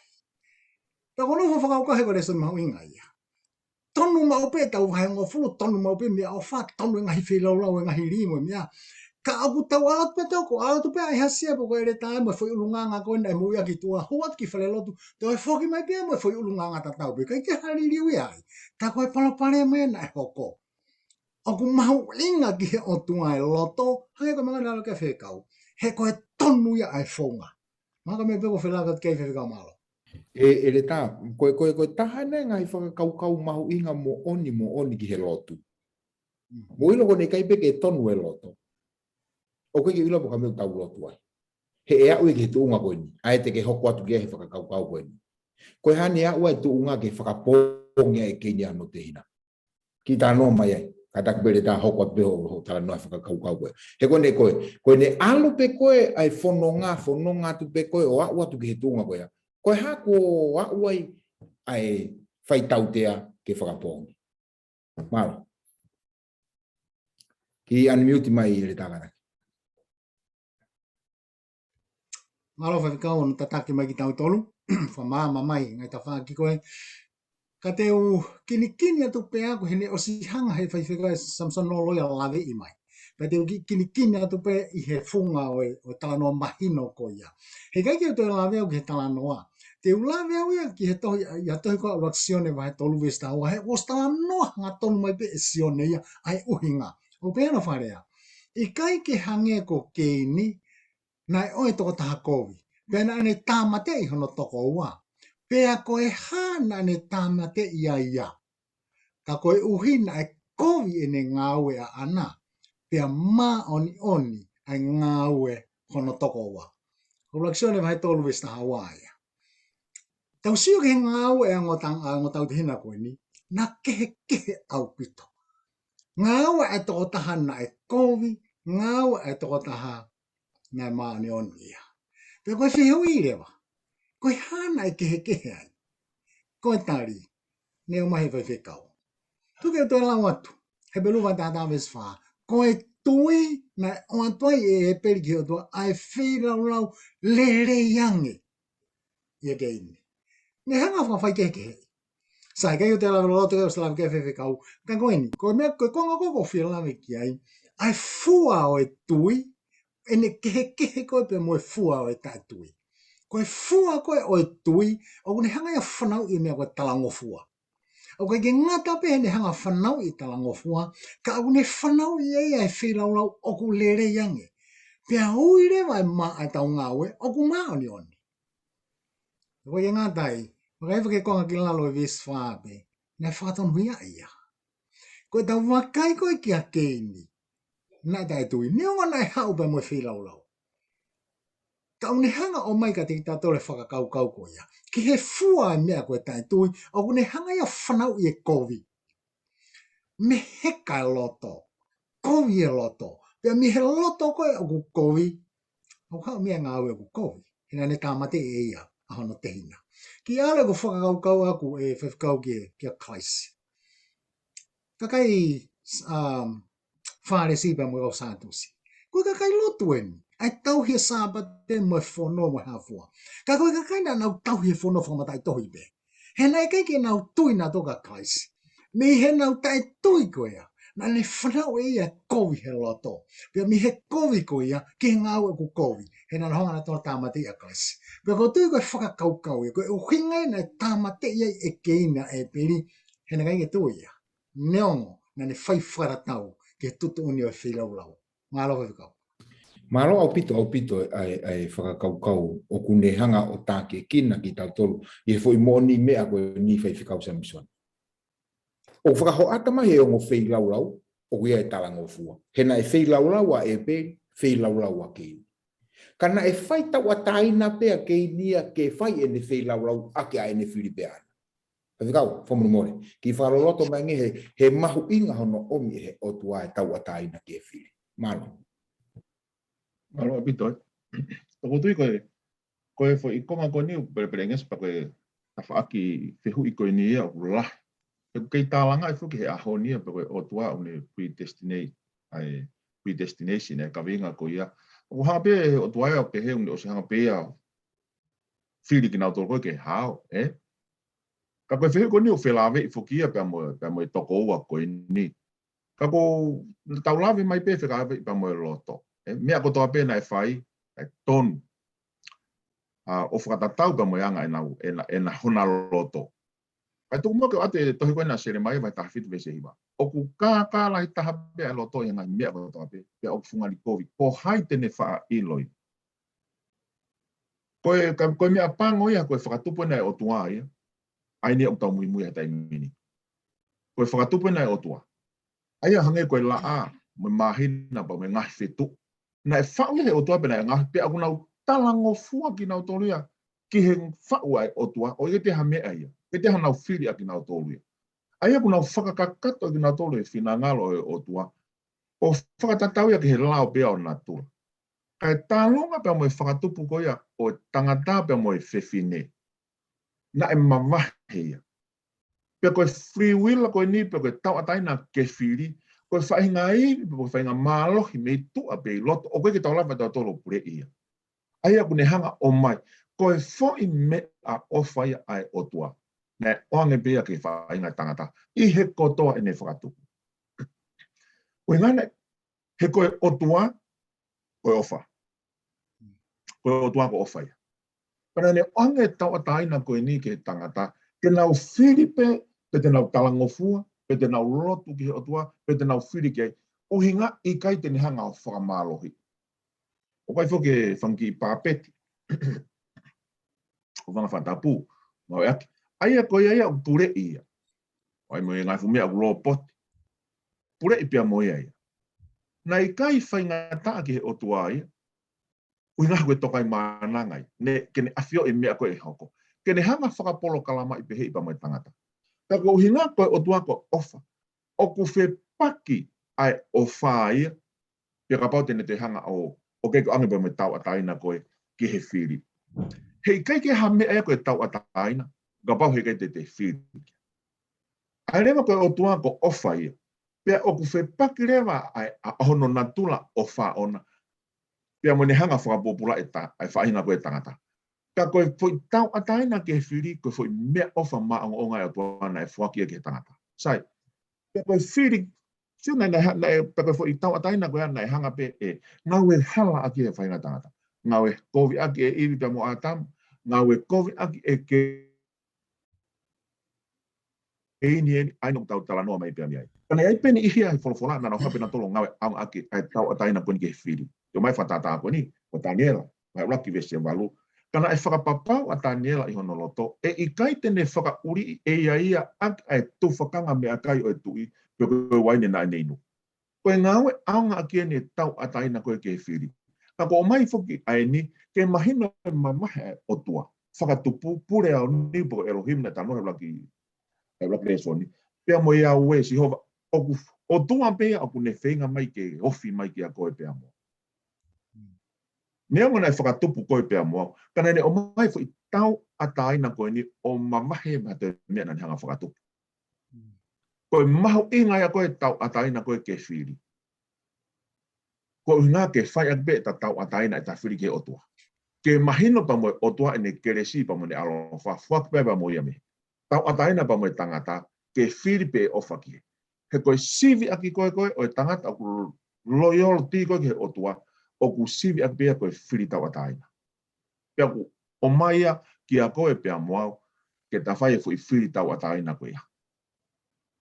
Pea kono ho whakauka he kore soni mahu inga ia. Tonu maupe tau hai ngofulu, tonu maupe mea o wha, tonu e ngahi whilau e ngahi rimo mea. Ka aku tau alat pe toko, alat pe Ehasi e poko ere tae mo e foi ulunganga koe na e mui aki tua huat ki whale lotu, te oi whoki mai pia mo e foi ulunganga tatau pe, kai ke hariri ui ai, ta koe palopare me na e hoko. Oku mahu inga ki he o tua e loto, hange koe mga nalo ke whekau, he koe tonu ia ai whonga. Maka me peko whelaka kei whekau malo. Ere tā, koe tahane ngai whakakaukau mahu inga mo oni ki he lotu. Mo ilo kone kai peke tonu e loto. O koe ke ilo poka meu tau lotu ai. He ea ui ke tuunga koe ni. Ae te ke hoko atu kia he whakakaukau koe ni. Koe hane ea ua e tuunga ke whakapongia e kenia no te hina. Ki tā noa mai ai. Katak bele ta hokot be ho tala no fa kau kau koe. He koe ne alu pe koe ai fononga tu pe koe o wa tu ke tunga koe. Koe ha ko wa wai ai fai tautea ke whakapongi. Malo. Ki unmute mai le tagana. Malo fa kau no tataki mai ki tau tolu. Fa mama mai ngai ta fa ki koe. Ka te u kini atu pe aku hene o si hanga he fai whika Samson no loia lawe i mai. Pa te u kini atu pe i he funga o talanoa mahino ko ia. He kai ki o te lawe au ki he talanoa. Te u lawe au ia ki he tohi, ia tohi ko aluak sione wa he tolu vesta hoa. He o talanoa ngā tonu mai pe e sione ia ai uhinga. O pe ana wharea. I kai ke hange ko Keini, nai oe toko taha kovi. Pena ane tāmate i hono toko ua. Pea koe hana ne tāmate ia. Ka koe uhina e kovi e ne ngāue a ana. Pea mā oni ai ngāue hono toko ua. Kolaksione vai tolu vista Hawaii. Tau siu ke ngāue e ngotau te hina koe ni. Na kehe au pito. Ngāue e toko taha na e kovi. Ngāue e toko taha na mā oni ia. Pea koe whihui rewa. Koe hana e kehe ai. Koe tari, ne o mahi vai whekau. Tuke o toi lau atu, he beluwa tātā weswha. Koe tui, na o atoi e periki o tua, ai whirau lere yange. Ia keini. Ne hanga whawhai kehe. Sai kei o te lau loto keo slavi kehe whekau. Ka koe ni, koe mea koe konga koko whiralawe ki ai, ai fua o e tui, ene kehe koe pe moe fua o e tai tui. Koe fua koe o e tui, o kune hanga ia whanau i mea koe talangofua. O kai ke ngata pe ne hanga whanau i talangofua, ka au ne whanau i ei ai whiraulau o ku lere yange. Pea uire vai maa ai tau ngawe, o ku maa oni oni. Koe ke ngata i, o kai whake konga ki lalo e vis whaape, ne whakaton huia ia. Koe tau wakai koe ki a Keini, na tai tui, ne onga nai hau pe moe whiraulau. Ka une hanga o mai ka te tatore whakakau ko ia. Ki he fua mea koe tai tui, o kune hanga ia whanau i e kovi. Me heka e loto. Kovi e loto. Pea mi he loto koe o ku kovi. O hao mea ngā ue o ku kovi. Hina ne tāmate e ia a hono te hina. Ki ale ko whakakau aku e whakakau ki a Christ. Kakai whare sipa mo o sātusi. Koe kakai lotu eni. Ai tau he Sabbath te mo whono mo hawhua. Ka koe kakai na nau tau he whono whamatai tohi be. He nei kai ke nau tui na toka Christ. Me he nau tai tui koea. Na ne whanau e ia kovi he loto. Pea mi he kovi koea ke ngau e ku kovi. He na honga na tōna tāmate ia Christ. Pea ko tui koe whakakaukau ia. Koe uhingai na tāmate ia e keina e peri. He na kai ke tui ia. Neongo na ne whai wharatau ke tutu uni o whiraulau. Ngā loa whakau. Malo au pito ai whakakaukau o kune hanga o tāke kina ki tau tolu. I he fwoi moni mea koe ni whai whikau Samisoni. O whakaho atama he o ngo whei laulau, o kuia e talango fua. He na e whei laulau a e pe, whei laulau a Keini. Kana e whai tau a taina pe a Keinia ke whai e ne whei laulau a ke a e ne whiripeana. Whikau, whamunu more. Ki wharoloto mai nge he mahu inga hono omi he o tua e tau a taina ke whiri. Malo. Malo apito. Toko tui koe fo i konga ko niu perenges pa koe a whaaki whehu i koe ni ea o lah. E kei tālanga e whuki he aho nia pa koe o tua o ne predestination e ka winga ko ia. O hape o tua e o ke he o se hanga pēa whiri ki nau tō koe ke hao, Ka koe whehu ko niu whelawe i whuki ia pa mo e toko ua koe ni. Ka ko taulawe mai pē whekawe i pa mo e loto. Mea ko toa pēna e whai, e tonu. O whakatatau ka moeanga e na hona loto. Kai tuku mo ke ate tohi koe na sere mai vai taha whitu vese hiwa. O ku kā lai taha pēa e loto i ngai mea ko toa pē. Pea o whungari kovi. Ko hai tene wha iloi. Koe mea pango ia koe whakatupu nei o tua ia. Aine o tau mui hatai mini. Koe whakatupu nei o tua. Aia hange koe la a. Mo mahina pa me ngahi whetu. Na e whaunga he o tua pēna e ngahi pēa ku nau talango fua ki nau tolu ia. Ki he whaua e o tua. O i te ha mea ia. E te ha nau whiri a ki nau tolu ia. Aia kuna whakakakato ki nā tolu e whinangalo o tua. O whakatatau ia ki he lao pia o nā tua. Kai tālonga pia mo e whakatupu ko ia o tangata pia mo e whewhine. Na e mamahe ia. Pia koe free will koe ni, pia koe tau ataina ke whiri, koe whainga i, pia koe whainga mālohi me tua pe i loto, o koe ki tau lawa tau tolo pure ia. Aia kune hanga o mai, koe whoi me a ofa ia ai o tua. Ne oange pia ke whainga tangata, i he kotoa e ne whakatupu. Koe ngane, he koe o tua, koe ofa. Koe o tua ko ofa ia. Pana ne oange tau ataina koe ni ke tangata, ke nau whiripe, pe te nau talangofua, pe te nau lotu ki he otua, pe te nau whiri ki ai. O hinga i kai te ni hanga o whakamālohi. O kai whoke whanki i pāpeti. O whanga whatapu. Mau e aki. Aia koe aia o pure ia. O ai mo e ngai whumea o loa poti. Pure i pia mo ia ia. Na i kai whainga taa ki he otua ia. O hinga koe tokai mānangai. Ne kene awhio e mea koe e hoko. Kene hanga whakapolo kalama i pehe i pa mai tangata. Ka ko hinga koe o tua ko ofa. O ku whe paki ai o whaia. Pia ka pau tene te hanga o kei ko ange pa mai tau ataina koe ki he whiri. Hei kai ke ha mea e koe tau ataina. Ka pau hei kai te whiri. Ai rewa koe o tua ko ofa ia. Pia o ku whe paki rewa ai a hono natula o wha ona. Pia mo ne hanga whakapopula e ta. Ai whaina koe tangata. Ka koe foi tau ataina ke whiri, koe foi mea ofa maanga o ngai o tuana e whakia ke tangata. Sai, ka koe whiri, sio nei pa koe foi tau ataina koe ana e hanga pe e, ngau e hala aki e whainga tangata. Ngau e kovi aki e iwi pia mo atam, ngau e kovi aki e ke ini e aino tau tala noa mai pia miai. Kana ai peni ihia i wholofola, nana o hapena tolo ngau e ang aki e tau ataina koe ni ke whiri. Yo mai whatata koe ni, o Daniela, mai uraki vese walu, kana e whakapapau a Daniela i hono loto, e i kai tene whakauri e ia ak e tufakanga mea kai o e tui, pio koe waine na neinu. Koe ngawe aunga aki ne tau ataina koe ke whiri. Ka ko o mai whuki ai ni, ke mahino e mamahe o tua. Whakatupu pure au ni po Elohim na tanohe laki resoni. Pea mo ia ue si hova, o tua pea o kune whenga mai ke ofi mai ke a koe pea mo. Nea mana e whakatupu koe pea moa. Kana ne o mai fo i tau ataina koe ni o mamahe ma te mea na hanga whakatupu. Koe maho inga ia koe tau ataina koe ke whiri. Koe ngā ke whai akbe ta tau ataina e ta whiri ke otua. Ke mahino pa moe otua ene keresi pa moe alofa. Whakpe pa moe me. Tau ataina pa moe tangata ke whiri pe ofa ki. He koe sivi aki koe o e tangata o ku loyalty koe ke otua. O ku sivi ak pea koe whiri tau ataina. Pea ku o maia ki a koe pea moau ke ta whaia fui whiri tau ataina koe.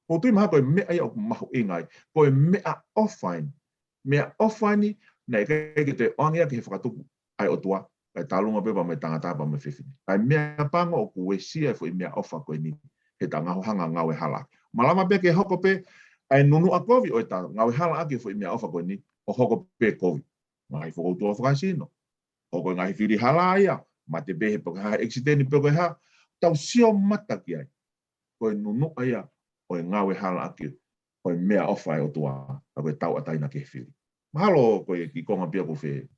O tui maha koe mea ia o ku mahu ingai. Koe mea ofaini. Mea ofaini nei kei ke te oangia ki he whakatupu ai o tua. Kai talunga pepa me tangata pa me whiwhini. Kai mea panga o ku wesia fui mea ofa koe ni. He ta ngaho hanga ngau e hala. Malama pe ke hoko pe ai nunu a kovi o e ta ngau e hala aki fui mea ofa koe ni. O hoko pe kovi. Ngai whakautua whakasino. O koe ngai whiri hala ia. Ma te behe poke ha exiteni poke ha. Tau sio mata ki ai. Koe nunu aia. Koe ngau e hala aki. Koe mea ofa e o tua. A koe tau ataina ke whiri. Mahalo koe ki konga pia ko whe.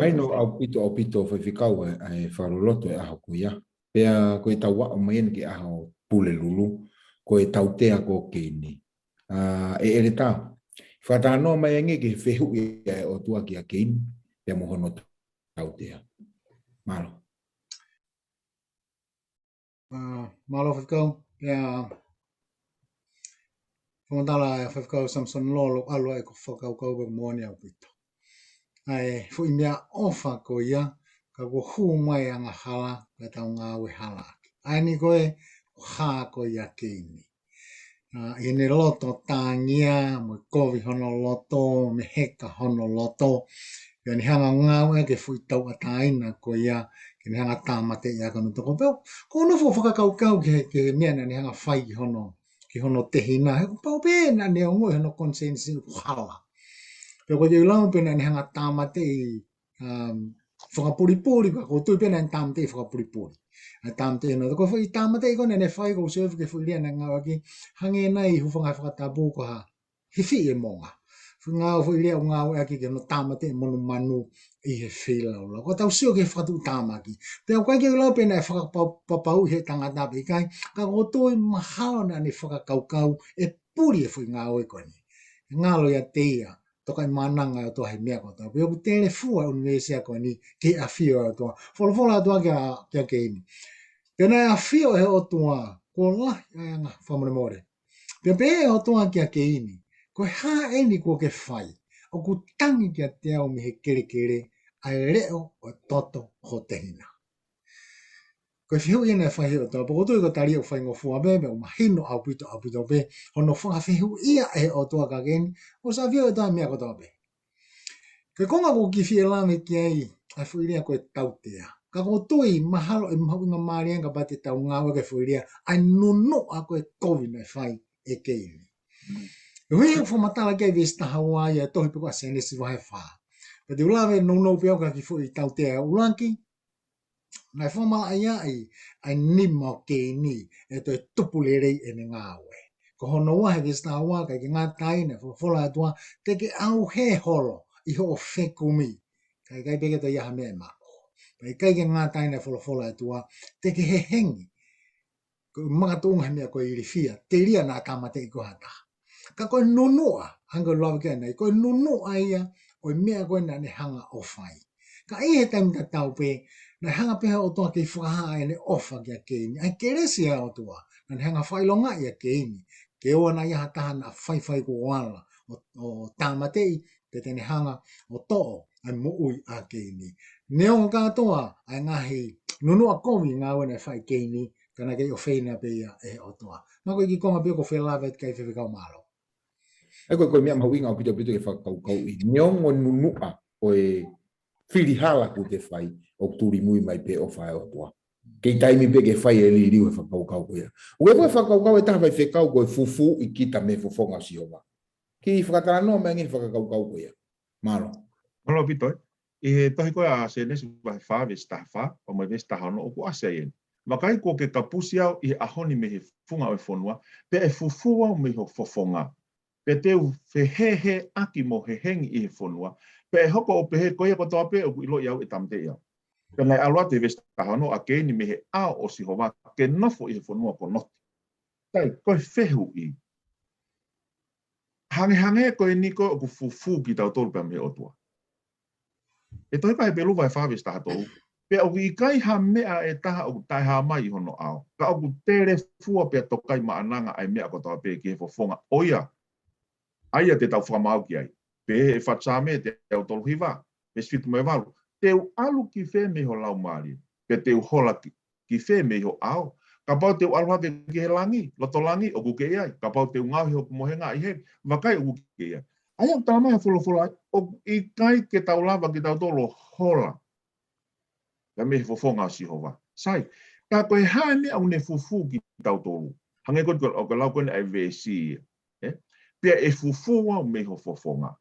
Aino au pito foi fikau e wharoloto e aho kuia. Pea koe tau wa o maien ki aho pule lulu. Koe tau tea ko Cain. E ere tau. Whatanoa mai ange ki whehu e o tua ki a Cain. Pea mohono tau tea. Malo. Malo fikau. Pea whamatala e fikau Samson Lolo alua e ko whakau kau pe moani au pito. Ai fu mea ofa ko ia ka ko hu mai anga hala ka tau ngā we hala. Ai ni koe ha ko ia Cain. I ne loto tāngia, mo kovi hono loto, me heka hono loto. Ia ni hanga ngau e ke fui tau ataina ko ia, ke ni hanga tāmate ia kanu toko peo. Ko no fo whakakaukau ke mea na ni hanga whai ki hono tehina. He ko pau pēna ni o ngoi hono konsensi ko hala. Peo ko iau lau pēna ni hanga tāmate i whakapuripuri, ko tui pēna ni tāmate i whakapuripuri. a tam te no ko foi tam te ko ne fai ko se ke foi na nga ki hange nai hu fanga fa tabu ko ha hi fi e monga nga foi le nga wa ki ke no tam te mo manu I he fi la ko tau sio ke fa tu tam ki pe ko ke lo pe na fa pa u he tanga ta pe kai ka ko to mahalo na ni fa kau e puri e foi nga o ko ni nga lo ya te ia tokai mananga to hai mea ko to pe ku tele fua universia ko ni ke afio to fola to ke ni pe na afio he o to ko la nga famole more pe o to ke ni ko ha ni ko ke fai o ku tangi ke te o me he kere ai leo o toto ho te hina ko fiu ina fai o to po to ko tari o fai ngo fua be o mahino au pito be ono fa fiu ia e o to ka gen o sa vio to mea ko to be ke konga ko ki fie la me ki ai a fuiria ko tautea ka ko tui mahalo e mahu nga maria nga bate tau ngawa ke fuiria ai nuno a ko covid na fai e keini we fo matala ke vista hawaii to pe ko sene si vai fa pe de lave no pe ka ki foi tautea ulanki na fo ma ai ni mo ke ni e to tupulere e ngawe ko hono wa he vista hawaii ka ki nga tai na fo la tua te ke au he holo I ho fekumi kai peke to ya me ma kai ke nga tai na fola tua te ke he hengi ko mga tunga me ko I fia te ria na tamate ko hata ka ko nunua hanga love ke nei ko nunua ia o me ko na ne hanga o fai ka I he tam ta tau pe na hanga pe o to ke fa ne ofa ke ni ai keresia o tua na hanga fai longa ia ke ni ke ona ia hata na fai ko wala o tamate pe tene hanga o to ai mo ui a keini neo ka toa ai ngahi nunu a komi nga wena fai keini kana ke o feina pe ia e o toa ma ko ki konga pe ko fe lava kai fe ka malo ai ko mea mau inga o pito ke whakakau I neongo nunua o e whirihala ku te whai o turi mui mai pe o whai o tua. Kei taimi pe ke whai e li riu e whakakau ko ia. Ue po e whakakau e taha vai whekau ko e fufu I kita me fufonga si o wa. Ki whakatara no me ngi whakakau ko ia. Malo. Malo pito e he tohi koe a se nesi vai wha ve staha o mai ve staha no o ko ase ien. Makai ko ke kapusi au I ahoni me he funga o e whonua pe e fufu au me ho fofonga. Pe teu he aki mo he hengi I he whonua. Pe e hoko o pe he koe ko toa pe o ku ilo iau e tamte iau. Pe nei alua te vestaha no a keini me he ao o si hova ke nofo I he whonua ko noti. Tai koe whehu I. Hange koe niko o ku fufu ki tau tolu pe me o tua. E toi kai pelu vai whawe staha tolu. Pe o I kai ha mea e taha o tai ha mai hono ao. Ka o ku tere fua pe tokai maananga ai mea ko toa pe ki he fofonga. Oia. Aia te tau whamau ki ai. Pe e whatsame te au tolu hiwa. Pe sfitu mai walu. Teu alu ki whe me ho lau maari. Pe teu hola ki whe me ho ao. Ka pau teu alu hape ki he langi. Loto langi o ku ke iai. Ka pau teu ngau he o kumohenga I he. Wakai o ku ke iai. Aia tau mai fulo o I kai ke tau lava ki tau tolo hola. Ka me he fofonga si hova. Sai. Ka koe hae mea une fufu ki tau tolo. Hange koe o ka lau koe ai vesi. Pea e fufu au me ho fofonga.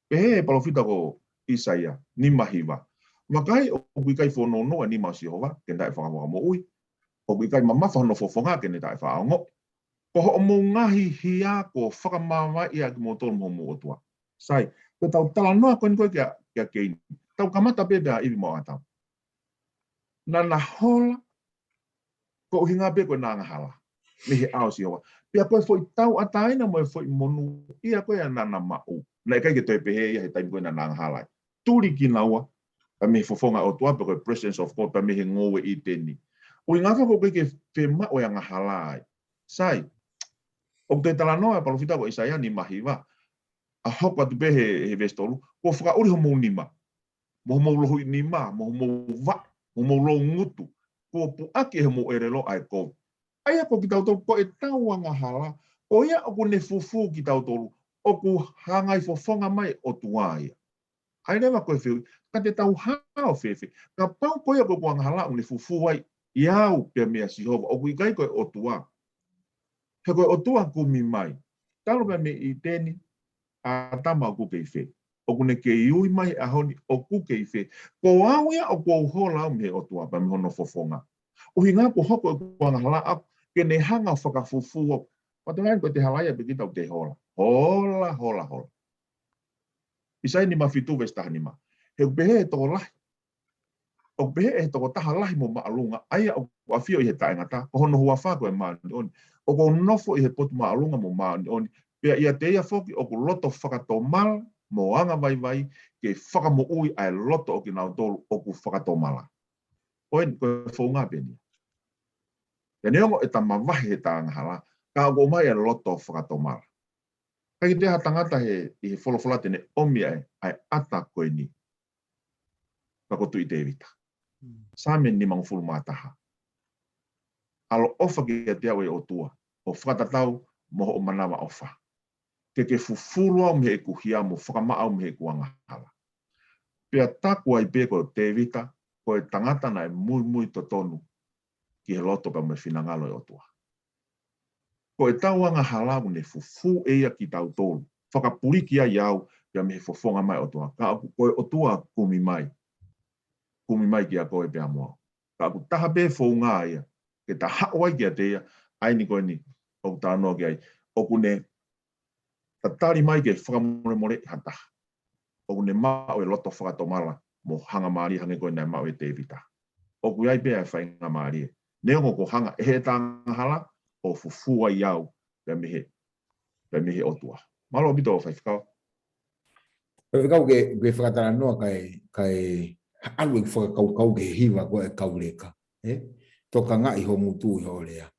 Pe he palofita ko Isaia, ni mahiwa. Makai o kui kai whono noa ni mao si hova, ke ndai whakawaka mo ui. O kui kai mamafa hono fofonga ke ne tai whaongo. Ko ho mo ngahi hia ko whakamama ia ki mo tolu mo mo otua. Sai, ko tau tala noa koe koe kia keini. Tau kamata bebea iwi mo atau. Nana hola, ko hinga be koe nā ngahala. Me he ao si hova. Pea koe foi tau ataina mo e foi monu ia koe nana mau. Nei kai ke toi pehe ia he taimi koe nana ngahala. Turi ki naua, pa me fofonga o tua, pa koe presence of God, pa me he ngowe I teni. O I ngawha koe ke whema o ia ngahala ai. Sai, o te tala noa, palofita ko Isaia ni mahiwa, a hoko atu pe he vestolu, ko whaka uri ho mou nima. Mo mou lohu nima, mo mou va, mo mou lohu ngutu, ko pu aki he mou erelo ai kou. Aia ko ki tau tolu, ko e tau ngahala, o ia o ku ne fufu ki tau tolu, o ku hangai fofonga mai o tuaia. Ai rewa koe whiu, ka te tau hao whiwhi, ka pau koe a koe kua ngahala o ne fufu ai, iau pia mea si hova, o kui kai koe o tua. He koe o tua kumi mai. Talo pia me I teni, a tama o kukei whi. o kune ke iui mai ahoni o ku ke ife. Ko au ia o ko hola me o tua pa me hono fofonga. O hinga ko hoko ko ngala ap ke ne hanga whakafufu. Patungan ko te halaya be kita o te hola. Hola. Isai ni mafitu vesta hanima. He behe to lahi. O behe e to taha lahi mo maalunga. Aia o afio i he taengata. Ko hono hua wha koe maani oni. O ko nofo i he potu maalunga mo maani oni. Pea ia te ia foki o ko loto whakatomala mo anga vai ke whakamo ui ai loto o ki nao tolu o ku whakatomala. Oen koe whaunga peni. Ia neongo e tamawahi he taangahala. Ka o mai e loto whakatomala. Kai te tangata he i he wholofola tene omi ai ata koe ni. Kako tui te evita. Same ni mangfulu mataha. Alo ofa ki te awe o tua. O whakatatau moho o manawa ofa. Ke fufuru au me e kuhia mo whakama au me e kuangahala. Pea taku ai pe ko te evita, ko e tangata na e mui to tonu ki he loto pa me whinangalo e o tua. Ko e tau anga halamu ne fufu e ia ki tau tolu. Whakapuriki ai au pea me he fofonga mai o tua. Ka ko e o tua kumi mai ki a koe pea mua. Ka aku taha pe whaunga ia, ke ta haawai ki a te ia, ai ni koe ni, o ta anoa ki ai, o kune, ta tari mai ke whakamore hata. O kune mao e loto whakatomala, mo hanga maari hange koe nei mao e te vita. O ku ai pe ai whainga maari e. Neongo ko hanga e he tanga hala, o fufua iau, pe mihe o tua. Malo bito o whaifkao. Kau ke whakatara noa kai alu e whakakau ke hiwa koe e kaureka. Toka ngai ho mutu i ho lea.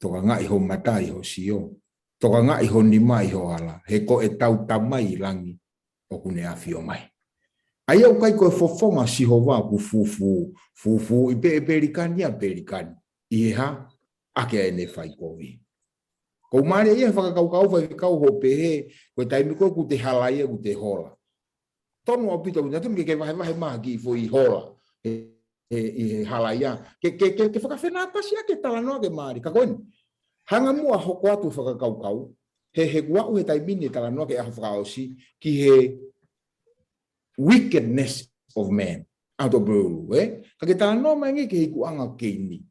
Toka ngai ho mata i ho sio. Toka ngai ho nima i ho ala. He ko e tau tamai langi o kune awhio mai. Ai au kai koe fofonga si ho wā ku fufu i pelikani a pelikani. I ha ake e ne whai kovi. Ko maare ia whakakau whakakau ho pehe koe taimi koe ku te halaia ku te hola. Tonu au pita una tumi ke vai magi foi hola e halaia ke whakawhenata sia ke talanoa ke maari ka koen hanga mua hoko atu whakakau he guau he taimini talanoa ke aho whakaosi ki he wickedness of man out of buru ka ke talanoa mangi ke hiku anga keini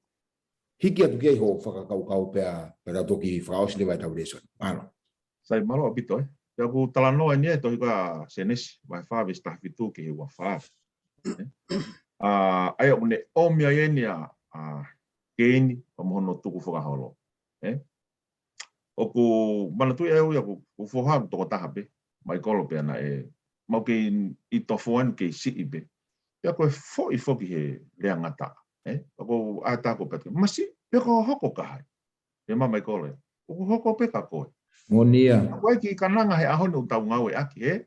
hiki atu ke ho whakakau pea toki whakaosi le vai tau reson malo Sai malo apito Te aku talanoa ni e tohi ka senes vai whawe stafitu ki he wa whawe. Ai o ne omia eni a Cain o mohono tuku whakaholo. O ku manatui e ui aku ufoharu toko tahape mai kolo pe ana e mau ke i tofuan ke si ibe. Pea koe foki he reangata. Ako ata ko pete. Masi, pea ko hoko kahai. Pea mai kolo e. Uku hoko pe ka koe. Monia. Koe ki kananga he ahone utau ngau e aki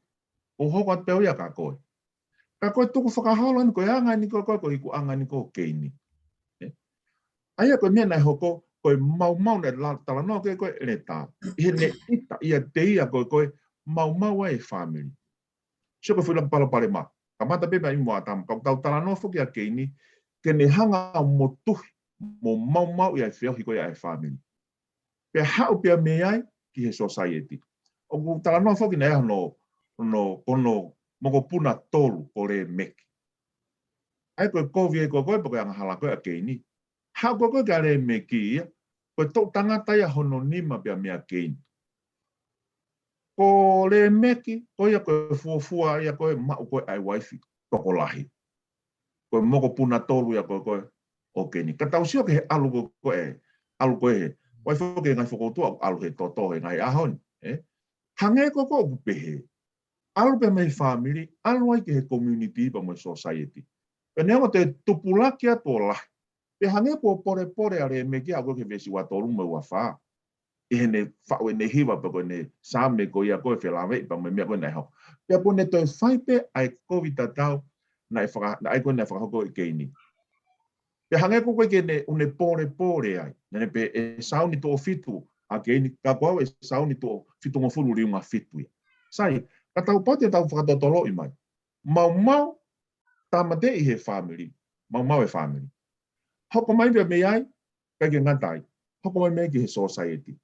o hoko at peo ia ka koe. Ka koe tuku whakaholo ni koe anga ni koe iku anga ni koe keini. Aia koe mea nai hoko koe mau ne tala no koe e ta. Ihe ne ita ia te ia koe mau e family. Sio koe whila pala ma. Ka mata pepa imu atam. Ka tau tala no whoki a keini. Ke ne hanga mo tuhi mo mau ia whio hi koe e family. Pea hau pea meai ki he society. O ku tala no whoki na kono moko puna tolu ko le meki. Ai koe kovi e koe poko anga hala koe a keini. Hau koe ka le meki ia. Koe tau tangata ia hono nima pea mea keini. Ko le meki, koe ia koe fuafua ia koe mau koe ai waifi toko lahi. Koe moko puna tolu ia koe o keini. Ka tau sio ke he alu koe he. Waifu ke ngai whakotua alu he toto he ngai ahoni. Hange koe ku pehe. Alu pe mai family, alu ai ke he community pa mai society. Pe neongo te tupulaki a tō lahi. Pe hange ko pore are me ki a koe ke vesi wa tōru me ua whaa. E ne whaue ne hiwa pa koe ne same ko ia koe whelawe pa mai mea koe nei hau. Pe po ne toi whaipe ai COVID tatau na ai koe nei whakahoko i keini. Pe hange ko koe ke ne une pore ai. Nene pe e sauni tō fitu a keini. Ka koe e sauni tō fitu ngofuru riunga fitu ia. Sai, ka tau pati tau whakatotolo i mai. Mau, tamate i he family. Mau e family. Hoko mai vea me ai, kai ke ngatai. Hoko mai me ki he society.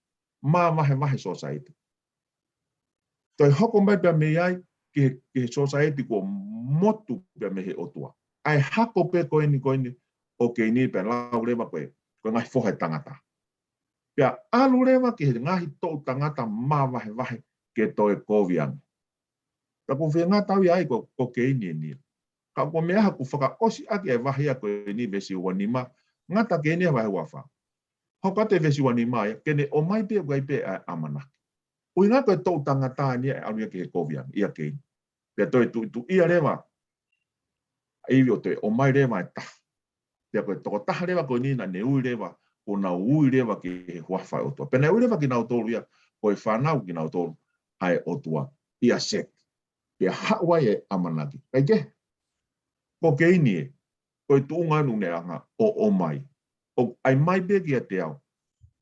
Mahe society. Toi hoko mai vea me ai, ke society ko motu pe me he otua. Ai hako pe ko ni o ke ni pe lau lewa ko ngai fohe tangata. Pea alu lewa ke ngahi tō tangata mā wahe ke tō e koviang. Ka ko whenga tau ai ko ke ni. Ka ko mea haku whaka osi ake e wahi a ko ni vesi wanima. Ngata ke ni wahe wafa. Hoka te vesi wanima ke ne o mai pe gai pe amana. Ui ngā koe tō tangata ni e alu ke koviang. Ia ke ni. Pea tō e tu ia lewa. Iwi o te o mai lewa e taha. Pea koe toko taha lewa ko ni na ne ui lewa. O na ui lewa ki he huawhai o tua. Pena ui lewa ki nau tōru ia, ko e whanau ki nau tōru, ai o tua, ia set. Pea hawai e amanaki. Kai ke? Ko ke ini e, ko e tuunga anu ne anga o mai. O ai mai pe ki a te au.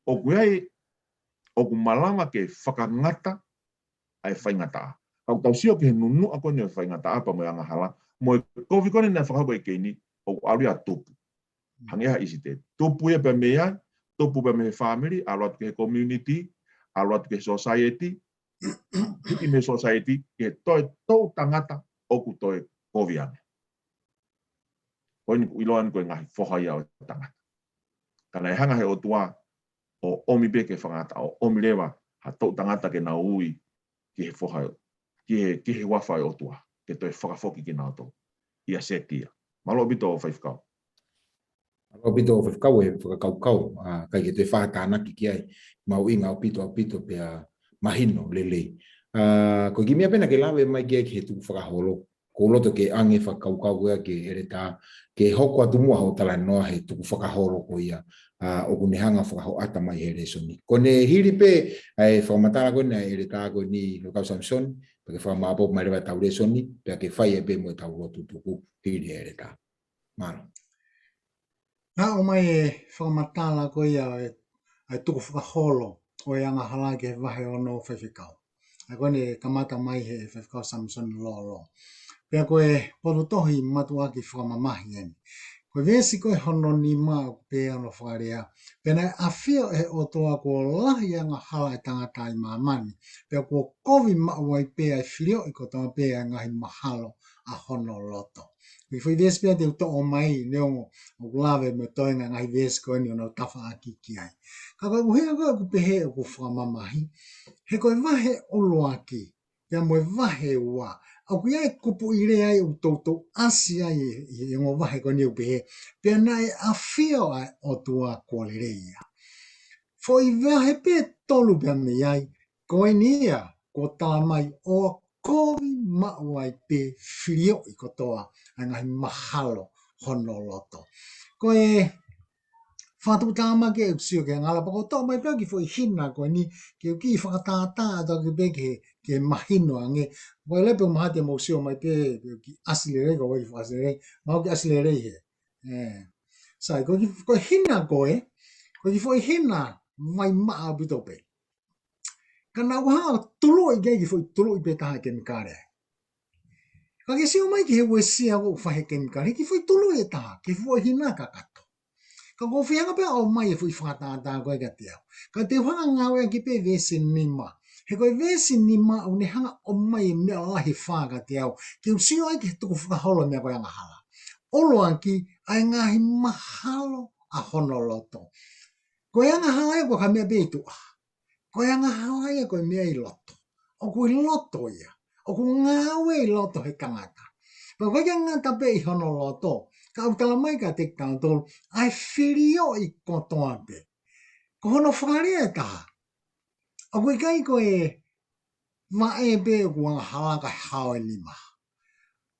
O kuei, o ku malama ke whakangata, ai whaingata. Kau tau sio ki he nunu a kone whaingata apa mo anga hala, mo e kovi kone na whakabo e ke ini, o auri a tupu. Hangeha isi te. Tupu e pe mea, tupu pe me family, alot ke community, alot ke society, hiki me society, ke toi tau tangata oku toi koviane. Koini iloan koe ngahi whohai au tangata. Kana e hanga he o tua o omi be ke whangata, o omi lewa, ha tau tangata ke na ui ki he whohai, ki he wawhai o tua, ke toi whakafoki ki nao tau. Ia setia. Malo bito o whaifkau. O pito o whakau e whakakau, kai ke te whakatanaki ki ai, mau inga o pito pia mahino lele. Ko ki mea pena ke lawe mai ki ai ki he tuku whakaholo, ko loto ke ange whakakau ea ke ere tā, ke hoko atu mua ho tala noa he tuku whakaholo ko ia, o kune hanga whakaho ata mai he resoni. Ko ne hiri pe, ai whakamatara koe na ere tā koe ni lokau Samisoni, pe ke whakamaapo mai rewa tau resoni, pe ke whai e pe mo tau rotu tuku, hiri ere tā. Mano. Nā o mai e whakamatala ko ia e tuku whakaholo o e anga hala ke wahe o no whewhikau. A koe ne kamata mai he whewhikau Samisoni Lolo. Pea koe poru tohi matua ki whakamamahi eni. Koe vesi koe hono ni maa pe ano whakarea. Pena a whio e o toa ko lahi anga hala e tangata i mamani. Pea ko kovi mawai pe ai whio i ko toa pe ai ngahi mahalo a hono loto. Mi foi vesi pia te uto o mai neongo o lawe me toenga ngahi vesi koe ni ono tafa aki ki ai. Ka koe uhea koe ku pehe o ku whakamamahi. He koe wahe olo aki. Pea moe wahe ua. Au ku iai kupu i rea ai u tautou asi ai i ngo wahe koe ni upehe. Pea nai a whio ai o tua kua le reia. Fo i wahe pe tolu pea me iai. Koe ni ia ko tā mai o kovi mawai pe whio i kotoa. Angahi mahalo hono loto. Koe whatu tāma ke uksio ke ngala pako tō mai pēki fo i hina koe ni ke uki whakatātā atau ke pēki ke mahino ange. Koe lepe umahate mo uksio mai pē ki asile rei ko wai asile rei. Mau ki asile rei he. Sai, koe hina koe ki fo i hina mai maa bito pe. Kana uha tulu i kei ki fo i tulu i pē taha ke Mikaele. Ka ke sio mai ki he wesia o whahe ke Mikaele. Ki fo i tulu i taha, ke fo i hina ka kato. Ka ko whianga pe o mai e fui whakatata koe ka te au. Ka te whanga ngawe ki pe vesi nima. He koe vesi nima o ne hanga o mai e mea lahi whaka te au. Ki usio ai ki tuku whakaholo mea koe anga hala. Olo anki ai ngahi mahalo a hono loto. Koe anga hala e koe ka mea beitu. Koe anga hala e koe mea i loto. O koe loto ia. O koe ngawe i loto he tangata. Pa koe kia ngata pe i hono loto. Ka utala mai ka te tau tolu, ai whirio i kotoa pe. Ko hono whakarea e taha. O koe kai koe wae pe o kua hala ka hao e lima.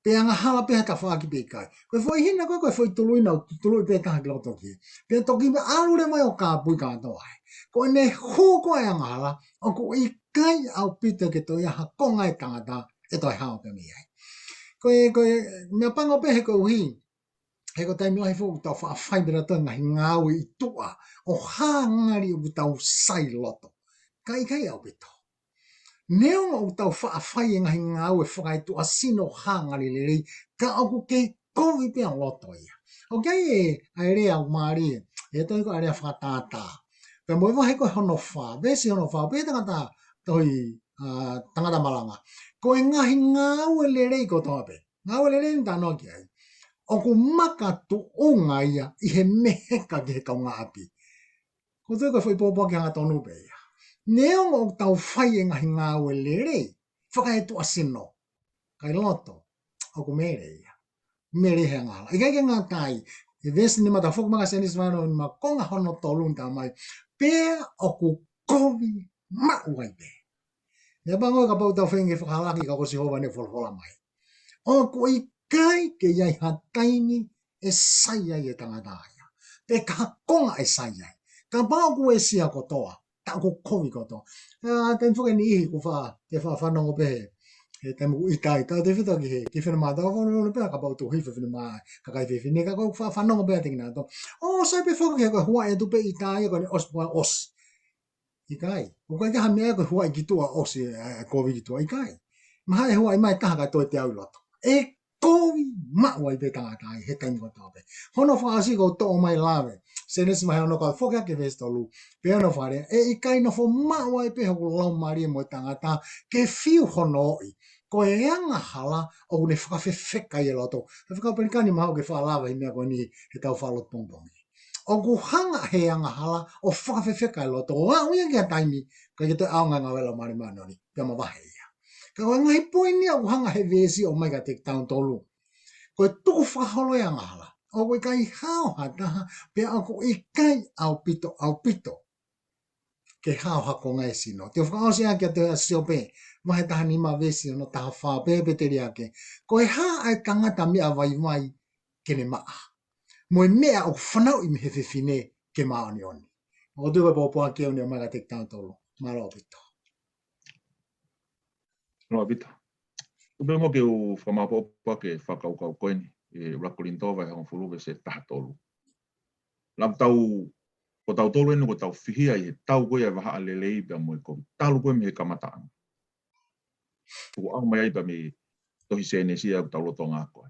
Pe anga hala pe hata whaaki pe kai. Koe fwoi hina koe fwoi tului pe taha ki loto ki. Pe toki me alure mai o ka pui ka toa. Koe ne huko e anga hala, o koe i kai au pita ke toi aha konga e tangata e toi hao pe mi ai. Koe mea pango pe he koe uhi. He ko taimi lahi fōku tau whaafai toi ngahi ngāwe i tua o hāngari o tau sai loto. Kai au pito. Neo o tau whaafai e ngahi ngāwe whakai tua sino hāngari lerei ka au ke kovi pia loto ia. O kai e area o maari e toi ko area whakatata. Pe moe wahe ko hono wha, vesi hono wha, pe tangata toi tangata malanga. Ko e ngahi ngāwe lerei ko tō ape. Ngāwe lerei nta no ki ai. O ku maka tu unga ia I he meheka ki he kaunga api. Ko tui koe whai pōpō ki hanga tonu pe ia. Neong o tau whai e ngahi ngāwe lerei, whakahetu asino. Kai loto, o ku mere ia. Mere he ngala. Ikai ke ngā tai, e vesi ni mata whuk maka senis wano ni ma konga hono tolu nta mai, pēr o ku kovi mauai pe. Ia bango ka pau tau whengi whakalaki ka kosi hova ne wholwhola mai. O ku ikai ke iai hataini e sai ai e tangata aia. Pe ka konga e sai ai. Ka pao ku e sia kotoa, ta ku kovi kotoa. Ten whuke ni ihi ku wha, te wha whanongo pehe. He te muku itai, tau te whita ki he, ki whena maa, tau whanongo pehe ka pau tu hifa whena maa, ka kai whiwhine, ka kau whanongo pehe te kina to. O, sai pe whoka ki koe hua e tu pe itai, koe ni os pua os. Ikai, ko kai kaha mea koe hua I ki tua os kovi ki tua, ikai. Maha e hua I mai kaha kai toi te au loto. E kovi mauai pe tangatai, he taimi kotoa pe. Hono whaasi ko to o mai lawe. Senesi mai ono ka whoka ke vestolu. Pe ono whare, e ikai no who mauai pe hoku lau maria mo tangata, ke fiu hono oi. Ko e anga hala o ne whakawhewheka I loto. Te whakau Pelikani maho ke whaalawa I mea koe ni he tau whalot pongpongi. O ku hanga he anga hala o whakawhewheka I loto. O a uia kia taimi, ka ke te aonga ngā wela mari manoni, pia ma wahe ia. Ka koe ngahi poini o ku hanga he vesi o mai ka te taun tolu. Koe tuku whakaholo anga hala. O koe kai hao hataha, pia o ku ikai au pito. Ke hao hako ngai sino. Te whakaosi a kia te siope. Mahe taha ni ma vesi no taha wha pepe te riake. Ko e haa ai tangata mea vai kene maa. Mo e mea o whanau I mehe whiwhine ke maa oni oni. O tuwe pōpua ke oni o maga te tātolo. Maro pito. No pita. Ube mo ke u whamapōpua ke whakaukau koeni. E rakorinto vai hong fuluwe se taha tolu. Lam tau, ko tau tolu enu ko tau whihia I he tau koe ai waha alelei pia mo e kovi. Talu koe me he kamataan. Ko au mai ai pa me tohi senesia ku tau loto ngā koe.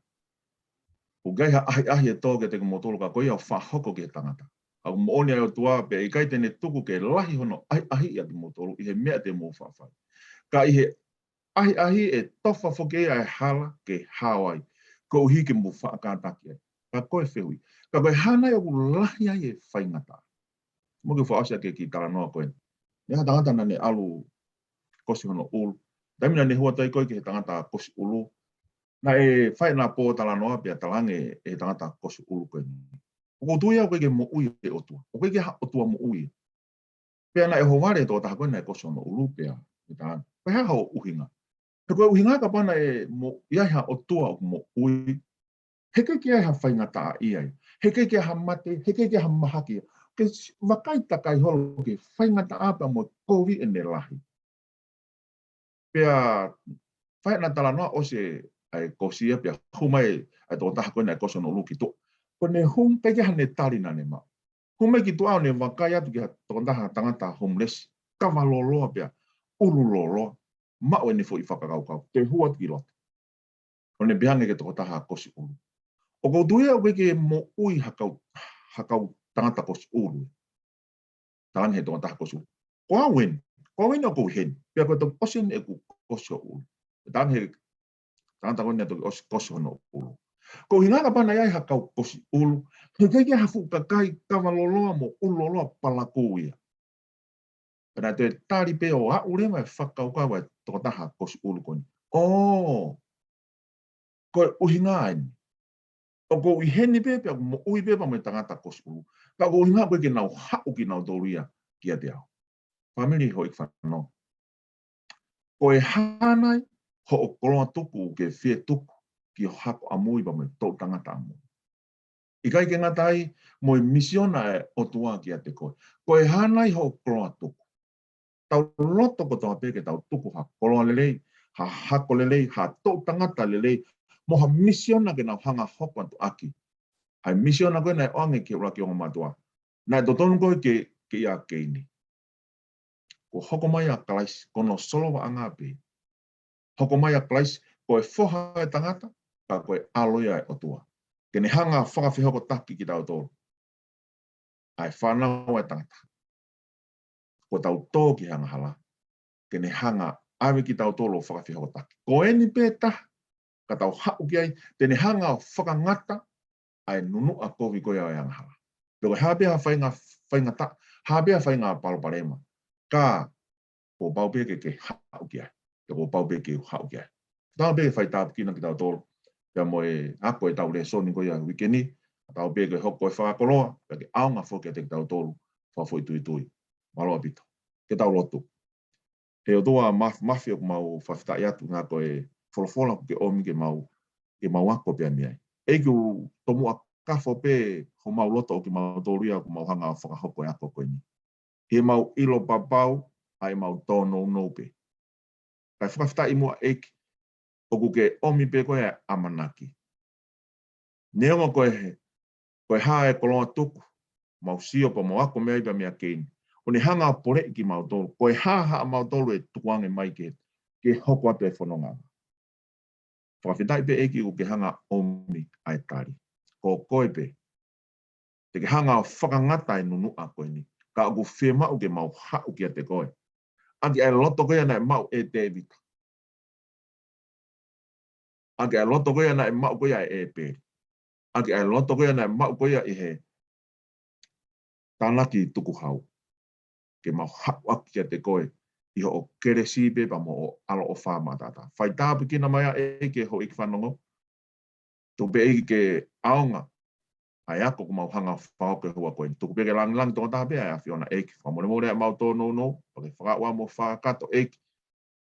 Ko gai ha ahi e tō ke te kumotolo ka koe au whahoko ke tangata. Au mooni ai o tua pe I kai tene tuku ke lahi hono ahi I a kumotolo I he mea te mō whawhai. Ka I he ahi e tofa whoke ai hala ke hawai. Ko uhi ke mō whaakātaki ai. Ka koe whihui. Ka koe hana i o ku lahi ai e whaingata. Mo ke whaasia ke ki tala noa koe. Nea tangata na ne alu kosi hono ulu. Taimina ne hua tai koe ke he tangata kosi ulu. Na e whai nā pō tala noa pia talange e tangata kosi ulu koe. O tui au koe ke mo ui e otua. O koe ke otua mo ui. Pia na e hovare tō taha koe na e kosi hono ulu pia. Koe ha hao uhinga. He koe uhinga ka pana e mo iai ha otua o mo ui. He kei ke ai ha whaingata a iai. He kei ke ha mate, he kei ke ha mahaki. Ke wakai takai holo ke whaingata apa mo kovi e ne lahi. Pea whai na tala noa o se ai kosia pia humai ai tō taha koe na e kosi hono ulu ki tō. Ko ne hum kei ke ha ne tarina ne ma. Humai ki tō au ne wakai atu ki ha tō taha tangata homeless. Kawa loloa pia. Ulu loloa. Mao e ne fo I whakakaukau. Te hua ki loto. O ne bihange ke tō taha kosi ulu. O kou tuia o ke mo ui hakau tangata kosi ulu. Tāne he tō taha kosi ulu. Ko awen o kou hen. Pia koe tō kosin e ku kosi ulu. Tāne he tangata koe ne tō kosi hono ulu. Ko hingaka pana iai hakau kosi ulu. He keike hafu kakai kawaloloa mo uloloa palaku ia. Pena te tāri pe o a urema e whakaukau e tō taha kosi ulu koni. O, koe uhinga aini. O ko I heni pepe, o mo ui pepe mo tangata kosi ulu. Ka ko uhinga koe ke nau hau ki nau tōria kia te au. Family hoi whanau. Ko e hanai ho o koloa tuku ke whie tuku ki hako amui pa mo tō tangata amui. I kai ke ngatai mo misiona e o tua kia te koe. Ko e hanai ho o koloa tuku. Tau loto ko tō peke tau tuku ha koloa lelei, ha hako lelei, ha tō tangata lelei, mo ha misiona ke nau hanga hoko atu aki. Hai misiona koe nai oange ke ura ki o matua. Nai totonu koe ke ia Cain. Ko hoko mai a Kalais, kono solo wa anga pe. Hoko mai a Kalais, koe foha e tangata, ka koe aloia e otua. Ke ne hanga whakawhi hoko taki ki tau tōru. Ai whanau e tangata. Ko tau tō ki hanga hala. Ke ne hanga awe ki tau tolo whakawhihotaki. Ko eni pēta, ka tau hau ki ai, tene hanga o whakangata, ai nunu a kovi koe au anghala. Peko habea whainga ta, habea whainga paloparema, ka ko paupeke ke hau ki ai, ko paupeke hau ki ai. Tau peke whai tāpu kina ki tau tolo, pia moe ako e tau le soni koe au wikeni, tau peke hoko e whakakoloa, peke aunga whoke te ki tau tolo, whawhoi tui tui, maloa pito, ke tau lotu. He o toa mafi o mau whawhitai atu ngā koe wholofola ke omi ke mau ako pia miai. Eiku tomu a kafo pe ho mau loto o ki mau tōria ko mau hanga o whakahoko e ako koe ni. He mau ilo papau ai mau tōno nope. Kai whakawhitai mua eiki o kuke omi pe koe amanaki. Neonga koe haa e koloa tuku mau sio pa mau ako mea ipa mea Cain. O ne hanga pore ki mau tolu. Koe haa mau tolu e tukuange mai ke hoko atu e whanonga. Whakawhitai pe eki o ke hanga omi ai tari. Ko koe pe. Te ke hanga o whakangata e nunu a koe ni. Ka aku whima o ke mau hau ki a te koe. Aki ai loto koe ana e mau e te evita. Aki ai loto koe ana e mau koe e peri. Aki ai loto koe ana e mau koe i he tanaki tuku hau. Ke mau hau aki ki a te koe. Iho o kere sipe pa mo o alo o whama tata. Whai tāpu kina mai a eke ho iki whanongo. Tō pe eke ke aonga. Ai ako ko mau hanga whaoke hua koe. Tō pe ke lang tō tāpe ai a whiona eke. Whamone more a mau tō no. Pake whakaua mo whakato eke.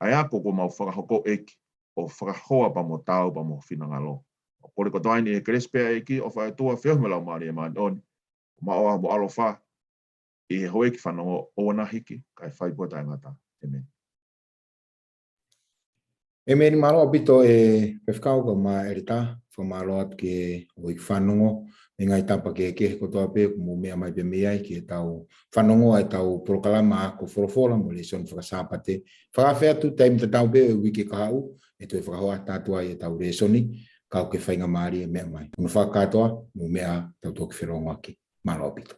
Ai ako ko mau whakahoko eke. O whakahoa pa mo tāu pa mo whinangalo. O kore ko toaini e kerespea eke o whae tua whiohmelau maari e maani oni. Ma oa mo alo wha. I he hoe ki whanongo o na hiki. Kai whai puata ngata. Amen. E meni malo apito e pefkau ka ma erita fa malo at ke o ikfanongo e ngai tapa ke ko to ape mo mea mai pe mea ki tau fanongo ai tau proklama ko forofola mo le son fa sapate fa fa tu time te tau be wiki ka u e to fa hoa tatu ai tau le soni ka ke fainga mari e mea mai no fa katoa mo mea tau to ke ferongo aki malo apito